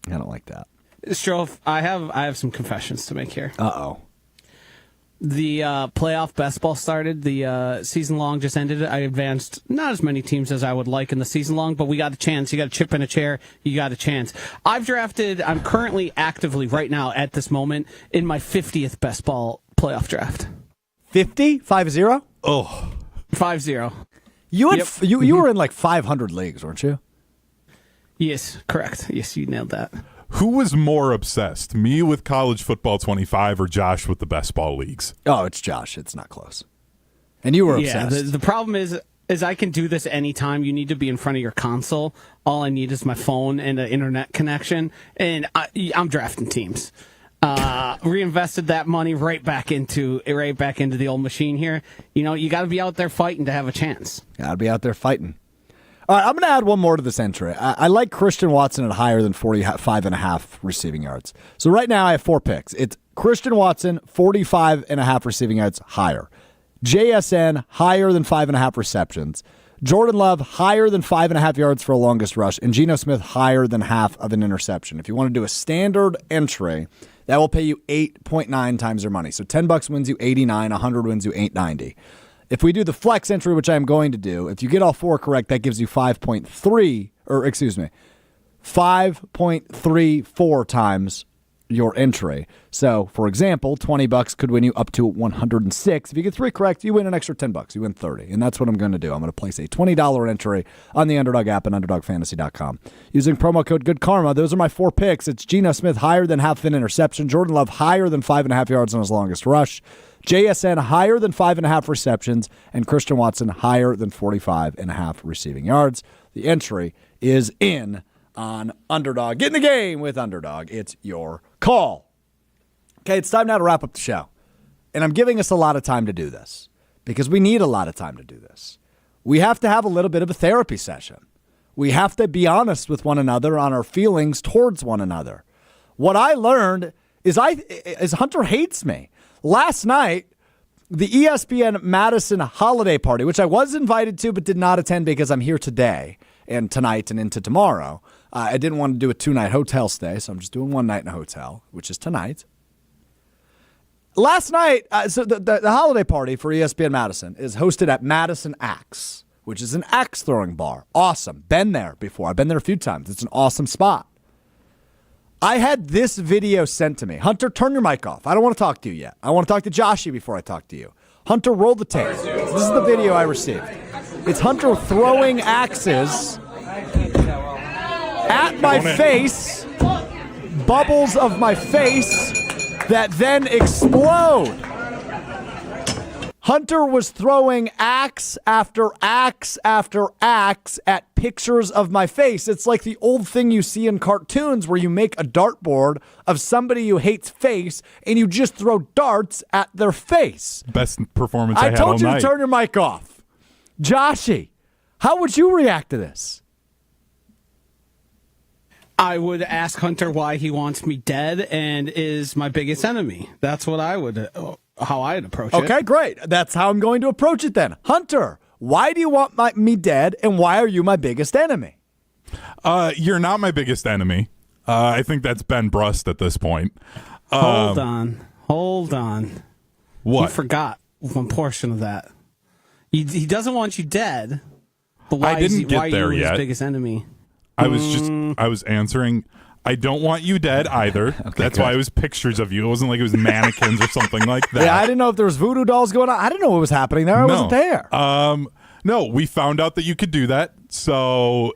Speaker 1: I don't like that.
Speaker 6: Strouf, I have some confessions to make here.
Speaker 1: Uh-oh.
Speaker 6: The playoff best ball started. The season long just ended. I advanced not as many teams as I would like in the season long, but we got a chance. You got a chip in a chair. You got a chance. I'm currently actively right now at this moment in my 50th best ball playoff draft.
Speaker 1: 50? 5-0?
Speaker 2: Oh.
Speaker 6: 5-0.
Speaker 1: You had you were in like 500 leagues, weren't you?
Speaker 6: Yes, correct. Yes, you nailed that.
Speaker 2: Who was more obsessed, me with College Football 25 or Josh with the best ball leagues?
Speaker 1: Oh, it's Josh. It's not close. And you were obsessed.
Speaker 6: Yeah, the problem is is I can do this anytime. You need to be in front of your console. All I need is my phone and an internet connection, and I'm drafting teams. Reinvested that money right back into the old machine here. You got to be out there fighting to have a chance.
Speaker 1: Got to be out there fighting. All right, I'm going to add one more to this entry. I like Christian Watson at higher than 45.5 receiving yards. So right now I have 4 picks. It's Christian Watson, 45.5 receiving yards, higher. JSN, higher than 5.5 receptions. Jordan Love, higher than 5.5 yards for a longest rush. And Geno Smith, higher than half of an interception. If you want to do a standard entry, that will pay you 8.9 times your money. So $10 wins you 89, 100 wins you 890. If we do the flex entry, which I am going to do, if you get all 4 correct, that gives you 5.34 times your entry. So, for example, $20 could win you up to 106. If you get 3 correct, you win an extra $10. You win 30. And that's what I'm going to do. I'm going to place a $20 entry on the Underdog app and UnderdogFantasy.com. Using promo code GoodKarma, those are my 4 picks. It's Geno Smith higher than half an interception. Jordan Love higher than 5.5 yards on his longest rush. JSN higher than 5.5 receptions. And Christian Watson higher than 45.5 receiving yards. The entry is in on Underdog. Get in the game with Underdog. It's your call. Okay, it's time now to wrap up the show. And I'm giving us a lot of time to do this because we need a lot of time to do this. We have to have a little bit of a therapy session. We have to be honest with one another on our feelings towards one another. What I learned is Hunter hates me. Last night, the ESPN Madison holiday party, which I was invited to but did not attend because I'm here today and tonight and into tomorrow. I didn't want to do a 2-night hotel stay, so I'm just doing 1 night in a hotel, which is tonight. Last night, so the holiday party for ESPN Madison is hosted at Madison Axe, which is an axe throwing bar. Awesome. Been there before. I've been there a few times. It's an awesome spot. I had this video sent to me. Hunter, turn your mic off. I don't want to talk to you yet. I want to talk to Joshy before I talk to you. Hunter, roll the tape. This is the video I received. It's Hunter throwing axes at my face, bubbles of my face that then explode. Hunter was throwing axe after axe after axe at pictures of my face. It's like the old thing you see in cartoons where you make a dartboard of somebody you hate's face and you just throw darts at their face.
Speaker 2: Best performance I had all night.
Speaker 1: I told you to turn your mic off. Joshy, how would you react to this?
Speaker 6: I would ask Hunter why he wants me dead and is my biggest enemy. That's what how I'd approach it.
Speaker 1: Okay, great. That's how I'm going to approach it then. Hunter, why do you want me dead and why are you my biggest enemy?
Speaker 2: You're not my biggest enemy. I think that's Ben Brust at this point.
Speaker 6: Hold on.
Speaker 2: What?
Speaker 6: You forgot one portion of that. He doesn't want you dead, but why
Speaker 2: I didn't get
Speaker 6: why
Speaker 2: there
Speaker 6: are you
Speaker 2: yet.
Speaker 6: his biggest enemy?
Speaker 2: I was answering. I don't want you dead either.
Speaker 1: Okay,
Speaker 2: That's
Speaker 1: good.
Speaker 2: why it was pictures of you. It wasn't like it was mannequins or something like that.
Speaker 1: Yeah, I didn't know if there was voodoo dolls going on. I didn't know what was happening there. I wasn't there.
Speaker 2: No, we found out that you could do that, so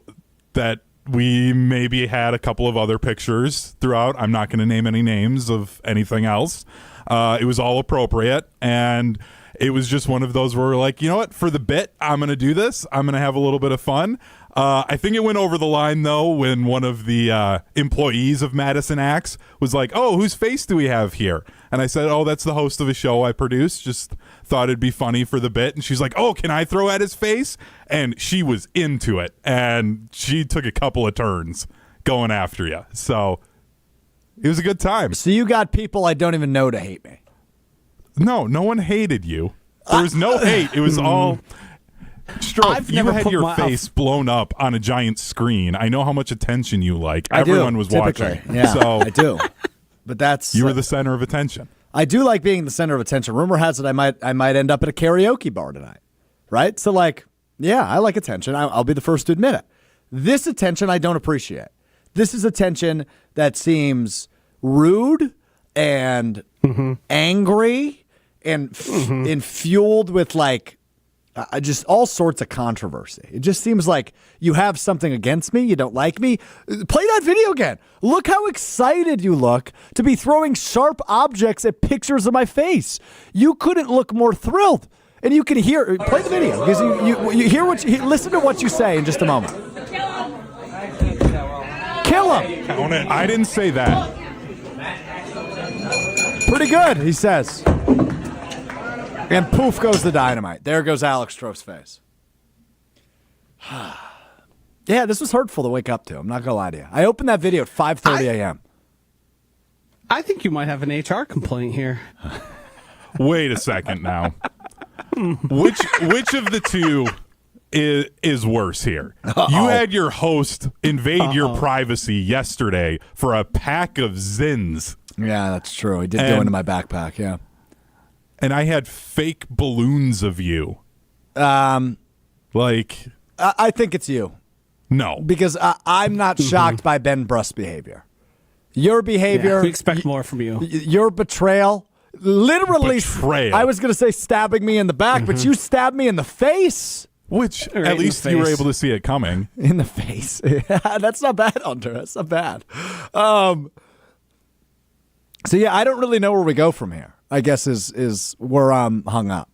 Speaker 2: that we maybe had a couple of other pictures throughout. I'm not going to name any names of anything else. It was all appropriate, and it was just one of those where we're like, you know what? For the bit, I'm going to do this. I'm going to have a little bit of fun. I think it went over the line, though, when one of the employees of Madison Axe was like, oh, whose face do we have here? And I said, oh, that's the host of a show I produce. Just thought it'd be funny for the bit. And she's like, oh, can I throw at his face? And she was into it. And she took a couple of turns going after you. So it was a good time.
Speaker 1: So you got people I don't even know to hate me.
Speaker 2: No one hated you. There was no hate. It was all... Strouf, you had your face blown up on a giant screen. I know how much attention you like. Everyone was
Speaker 1: typically.
Speaker 2: watching.
Speaker 1: Yeah,
Speaker 2: so
Speaker 1: I do. But that's
Speaker 2: you were the center of attention.
Speaker 1: I do like being the center of attention. Rumor has it I might end up at a karaoke bar tonight. Right? So yeah, I like attention. I'll be the first to admit it. This attention I don't appreciate. This is attention that seems rude and angry and fueled with just all sorts of controversy. It just seems like you have something against me. You don't like me. Play that video again. Look how excited you look to be throwing sharp objects at pictures of my face. You couldn't look more thrilled. And you can hear, play the video, because you hear listen to what you say in just a moment. Kill him.
Speaker 2: Count it. I didn't say that.
Speaker 1: Pretty good, he says. And poof goes the dynamite. There goes Alex Strouf's face. Yeah, this was hurtful to wake up to. I'm not going to lie to you. I opened that video at 5:30 a.m.
Speaker 6: I think you might have an HR complaint here.
Speaker 2: Wait a second now. Which of the two is worse here? Uh-oh. You had your host invade your privacy yesterday for a pack of Zins.
Speaker 1: Yeah, that's true. He did go into my backpack, yeah.
Speaker 2: And I had fake balloons of you.
Speaker 1: I think it's you.
Speaker 2: No.
Speaker 1: Because I'm not shocked by Ben Brust's behavior. Your behavior.
Speaker 6: Yeah, we expect more from you.
Speaker 1: Your betrayal. Literally.
Speaker 2: Betrayal.
Speaker 1: I was going to say stabbing me in the back, but you stabbed me in the face.
Speaker 2: Which, at least you were able to see it coming.
Speaker 1: In the face. That's not bad, Hunter. That's not bad. So, yeah, I don't really know where we go from here, I guess, is where I'm hung up.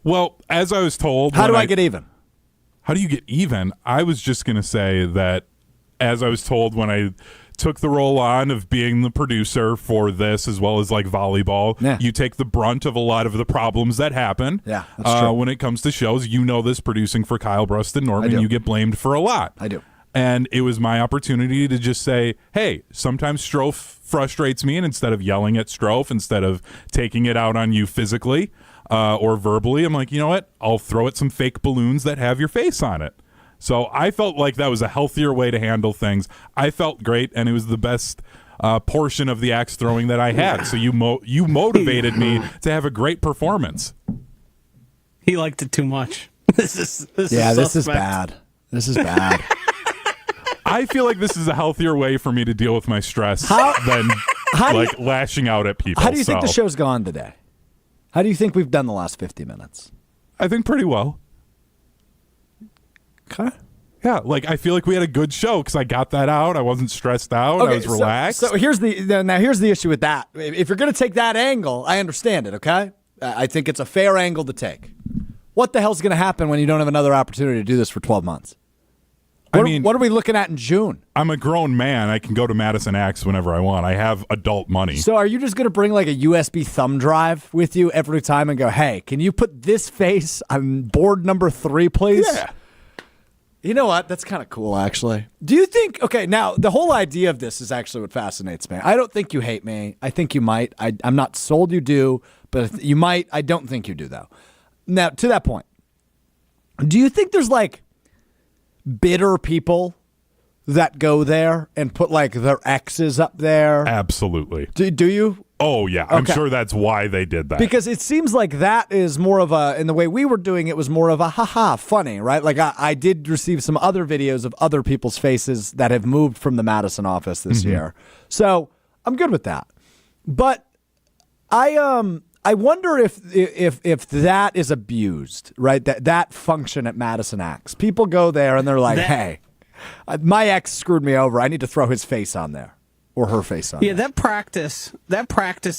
Speaker 2: Well, as I was told.
Speaker 1: How do I get even?
Speaker 2: How do you get even? I was just going to say that as I was told when I took the role on of being the producer for this as well as like volleyball, you take the brunt of a lot of the problems that happen.
Speaker 1: Yeah, that's true.
Speaker 2: When it comes to shows, you know this, producing for Kyle Brust and Norman, you get blamed for a lot.
Speaker 1: I do.
Speaker 2: And it was my opportunity to just say, hey, sometimes Strouf frustrates me, and instead of yelling at Strouf, instead of taking it out on you physically or verbally, I'm like, you know what? I'll throw it some fake balloons that have your face on it. So I felt like that was a healthier way to handle things. I felt great, and it was the best portion of the axe throwing that I had. So you motivated me to have a great performance.
Speaker 6: He liked it too much. This is
Speaker 1: bad. This is bad.
Speaker 2: I feel like this is a healthier way for me to deal with my stress than lashing out at people.
Speaker 1: How do you think the show's gone today? How do you think we've done the last 50 minutes?
Speaker 2: I think pretty well.
Speaker 1: Okay.
Speaker 2: Yeah, I feel like we had a good show because I got that out. I wasn't stressed out. Okay, I was relaxed.
Speaker 1: So here's the issue with that. If you're going to take that angle, I understand it, okay? I think it's a fair angle to take. What the hell's going to happen when you don't have another opportunity to do this for 12 months? What are we looking at in June?
Speaker 2: I'm a grown man. I can go to Madison Axe whenever I want. I have adult money.
Speaker 1: So are you just going to bring a USB thumb drive with you every time and go, hey, can you put this face on board number 3, please?
Speaker 2: Yeah.
Speaker 1: You know what? That's kind of cool, actually. Do you think, okay, now, the whole idea of this is actually what fascinates me. I don't think you hate me. I think you might. I'm not sold you do, but you might. I don't think you do, though. Now, to that point, do you think there's, bitter people that go there and put their exes up there?
Speaker 2: Absolutely.
Speaker 1: Do you?
Speaker 2: Oh yeah, I'm sure that's why they did that.
Speaker 1: Because it seems like that is more of in the way we were doing it was more of a haha funny, right? I did receive some other videos of other people's faces that have moved from the Madison office this year. So I'm good with that. But I wonder if that is abused, right? That function at Madison Axe. People go there and they're like, hey, my ex screwed me over. I need to throw his face on there or her face on there.
Speaker 6: Yeah, that practice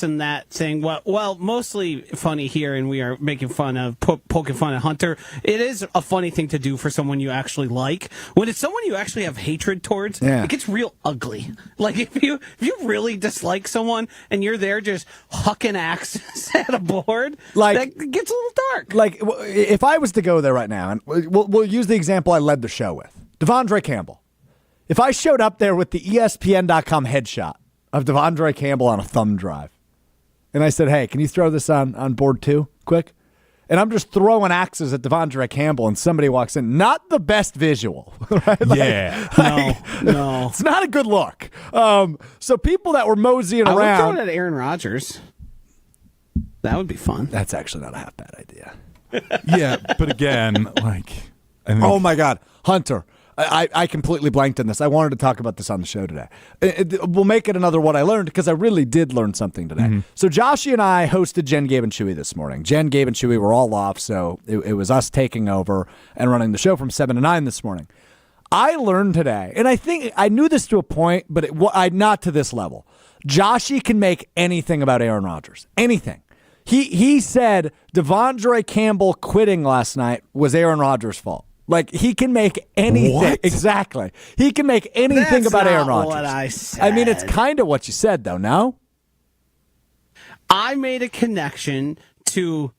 Speaker 6: and that thing, well, mostly funny here, and we are making fun of, poking fun at Hunter. It is a funny thing to do for someone you actually like. When it's someone you actually have hatred towards, it gets real ugly. If you really dislike someone and you're there just hucking axes at a board, that gets a little dark.
Speaker 1: If I was to go there right now, and we'll use the example I led the show with, Devondre Campbell. If I showed up there with the ESPN.com headshot of Devondre Campbell on a thumb drive, and I said, hey, can you throw this on board 2 quick? And I'm just throwing axes at Devondre Campbell, and somebody walks in. Not the best visual, right?
Speaker 6: No.
Speaker 1: It's not a good look. So people that were moseying around.
Speaker 6: I would throw it at Aaron Rodgers. That would be fun.
Speaker 1: That's actually not a half bad idea.
Speaker 2: Yeah, but again,
Speaker 1: oh my God, Hunter. I completely blanked on this. I wanted to talk about this on the show today. We'll make it another What I Learned because I really did learn something today. So Joshy and I hosted Jen, Gabe, and Chewy this morning. Jen, Gabe, and Chewy were all off, so it was us taking over and running the show from 7 to 9 this morning. I learned today, and I think I knew this to a point, but not to this level. Joshy can make anything about Aaron Rodgers. Anything. He said Devondre Campbell quitting last night was Aaron Rodgers' fault. Like, he can make anything.
Speaker 2: What?
Speaker 1: Exactly. He can make anything
Speaker 6: That's
Speaker 1: about Aaron
Speaker 6: not
Speaker 1: Rodgers.
Speaker 6: what I said.
Speaker 1: I mean, it's kind of what you said, though, no?
Speaker 6: I made a connection to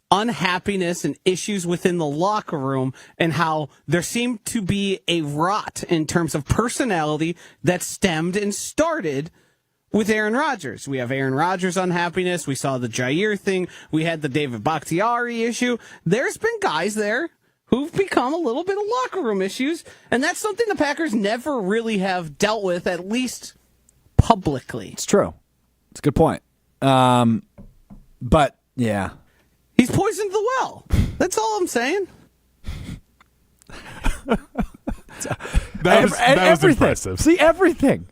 Speaker 6: unhappiness and issues within the locker room and how there seemed to be a rot in terms of personality that stemmed and started with Aaron Rodgers. We have Aaron Rodgers unhappiness. We saw the Jair thing. We had the David Bakhtiari issue. There's been guys there who've become a little bit of locker room issues, and that's something the Packers never really have dealt with, at least publicly.
Speaker 1: It's true. It's a good point. But, yeah.
Speaker 6: He's poisoned the well. That's all I'm saying.
Speaker 2: That was
Speaker 1: everything.
Speaker 2: impressive.
Speaker 1: See, everything.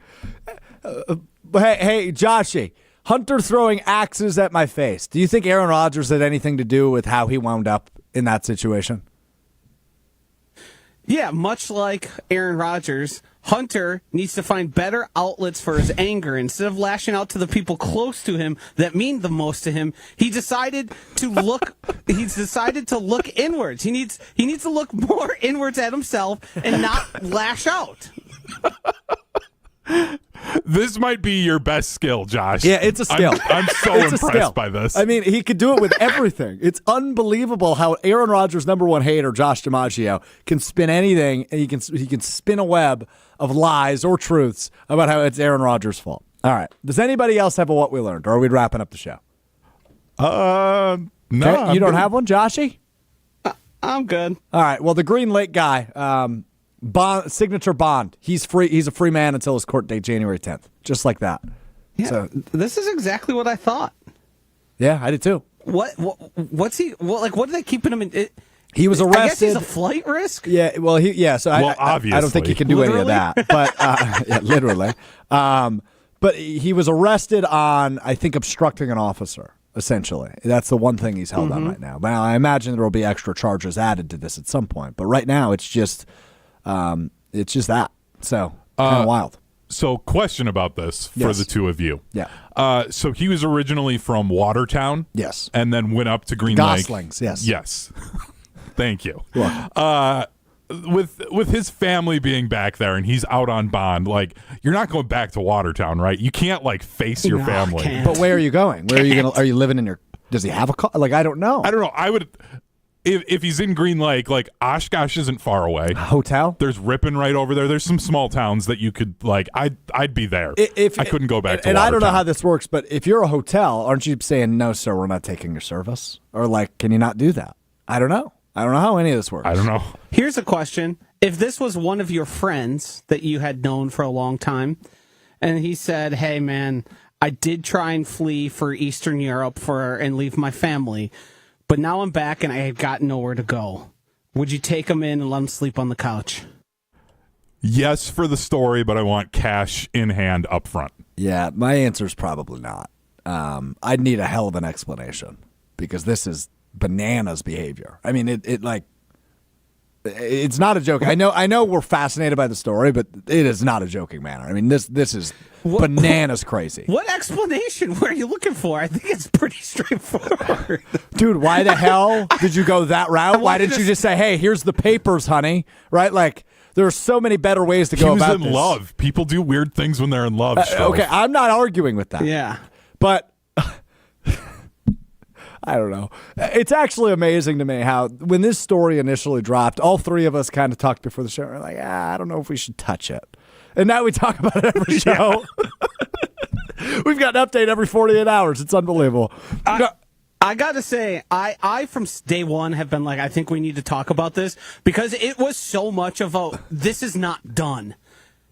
Speaker 1: Hey, Joshy, Hunter throwing axes at my face. Do you think Aaron Rodgers had anything to do with how he wound up in that situation?
Speaker 6: Yeah, much like Aaron Rodgers, Hunter needs to find better outlets for his anger. Instead of lashing out to the people close to him that mean the most to him, he decided to look. He's decided to look inwards. He needs to look more inwards at himself and not lash out.
Speaker 2: This might be your best skill, Josh.
Speaker 1: Yeah, it's a skill.
Speaker 2: I'm so
Speaker 1: It's a
Speaker 2: impressed
Speaker 1: skill.
Speaker 2: by this.
Speaker 1: I mean, he could do it with everything. It's unbelievable how Aaron Rodgers' number one hater, Josh DiMaggio, can spin anything, and he can spin a web of lies or truths about how it's Aaron Rodgers' fault. All right. Does anybody else have a what we learned, or are we wrapping up the show?
Speaker 2: No.
Speaker 1: Okay, you don't have one, Joshy?
Speaker 6: I'm good.
Speaker 1: All right. Well, the Green Lake guy, signature bond. He's free. He's a free man until his court date, January 10th. Just like that.
Speaker 6: Yeah,
Speaker 1: So,
Speaker 6: this is exactly what I thought.
Speaker 1: yeah, I did too.
Speaker 6: What's he? What are they keeping him in?
Speaker 1: He was
Speaker 6: I guess
Speaker 1: arrested.
Speaker 6: he's a flight risk.
Speaker 1: Yeah, well, So I don't
Speaker 2: obviously.
Speaker 1: think he can do any of
Speaker 6: Literally?
Speaker 1: that. But yeah, literally. But he was arrested on, I think, obstructing an officer. Essentially, that's the one thing he's held on right now. Now, I imagine there will be extra charges added to this at some point. But right now, it's just that. So kind of wild.
Speaker 2: So, question about this for
Speaker 1: Yes.
Speaker 2: the two of you.
Speaker 1: Yeah.
Speaker 2: So he was originally from Watertown.
Speaker 1: Yes.
Speaker 2: And then went up to Green Lake.
Speaker 1: Goslings. Yes.
Speaker 2: Yes. Thank you.
Speaker 1: You're welcome.
Speaker 2: With his family being back there and he's out on bond, like, you're not going back to Watertown, right? You can't face your
Speaker 6: No,
Speaker 2: family.
Speaker 6: can't.
Speaker 1: But where are you going? Where are you going? Are you living in your? Does he have a car? Like, I don't know.
Speaker 2: I don't know. I would, if he's in Green Lake, Oshkosh isn't far away.
Speaker 1: Hotel.
Speaker 2: There's Ripon right over there. There's some small towns that you could I'd be there.
Speaker 1: If
Speaker 2: I couldn't go back to
Speaker 1: and I don't know
Speaker 2: Watertown.
Speaker 1: how this works, but if you're a hotel, aren't you saying no, sir, we're not taking your service, or can you not do that? I don't know. I don't know how any of this works.
Speaker 2: I don't know.
Speaker 6: Here's a question: if this was one of your friends that you had known for a long time, and he said, "Hey, man, I did try and flee for Eastern Europe and leave my family, but now I'm back and I had got nowhere to go," would you take him in and let him sleep on the couch?
Speaker 2: Yes, for the story, but I want cash in hand up front.
Speaker 1: Yeah, my answer is probably not. I'd need a hell of an explanation because this is bananas behavior. I mean, it's not a joke. I know we're fascinated by the story, but it is not a joking manner. I mean, this is bananas crazy.
Speaker 6: What explanation were you looking for? I think it's pretty straightforward.
Speaker 1: Dude, why the hell did you go that route? Why didn't you just say, hey, here's the papers, honey? Right? There are so many better ways to go about this.
Speaker 2: He was in love. People do weird things when they're in love.
Speaker 1: Okay, I'm not arguing with that.
Speaker 6: Yeah.
Speaker 1: But I don't know. It's actually amazing to me how when this story initially dropped, all three of us kind of talked before the show. We're like, I don't know if we should touch it. And now we talk about it every show. We've got an update every 48 hours. It's unbelievable.
Speaker 6: I got to say, I from day one have been like, I think we need to talk about this because it was so much of this is not done.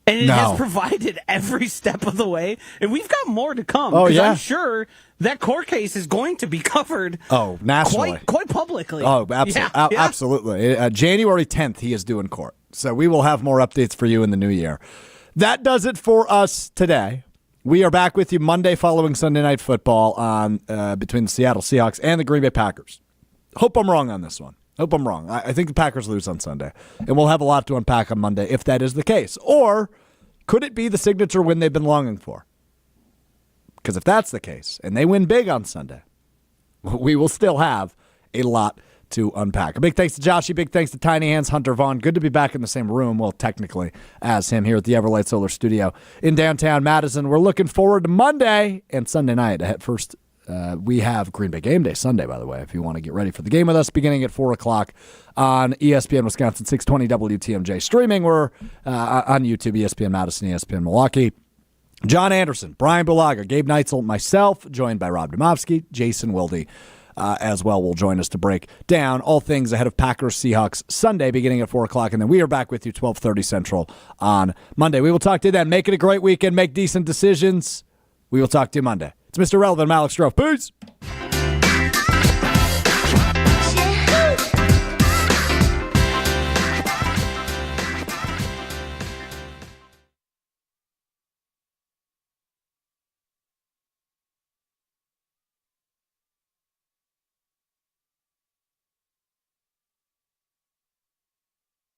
Speaker 6: And it has provided every step of the way. And we've got more to come.
Speaker 1: Oh, yeah.
Speaker 6: I'm sure that court case is going to be covered
Speaker 1: nationally.
Speaker 6: Quite publicly.
Speaker 1: Oh, absolutely. Absolutely. January 10th, he is due in court. So we will have more updates for you in the new year. That does it for us today. We are back with you Monday following Sunday Night Football on between the Seattle Seahawks and the Green Bay Packers. Hope I'm wrong on this one. Hope I'm wrong. I think the Packers lose on Sunday, and we'll have a lot to unpack on Monday if that is the case. Or could it be the signature win they've been longing for? Because if that's the case, and they win big on Sunday, we will still have a lot to unpack. A big thanks to Joshy, big thanks to Tiny Hands Hunter Vaughn. Good to be back in the same room, well, technically, as him here at the Everlight Solar Studio in downtown Madison. We're looking forward to Monday and Sunday night. First, we have Green Bay Game Day Sunday, by the way, if you want to get ready for the game with us, beginning at 4 o'clock on ESPN Wisconsin, 620 WTMJ. Streaming, we're on YouTube, ESPN Madison, ESPN Milwaukee. John Anderson, Brian Bulaga, Gabe Neitzel, myself, joined by Rob Domofsky, Jason Wilde as well will join us to break down all things ahead of Packers-Seahawks Sunday beginning at 4 o'clock, and then we are back with you 12:30 Central on Monday. We will talk to you then. Make it a great weekend. Make decent decisions. We will talk to you Monday. It's Mr. Relevant. I'm Alex Strouf. Peace.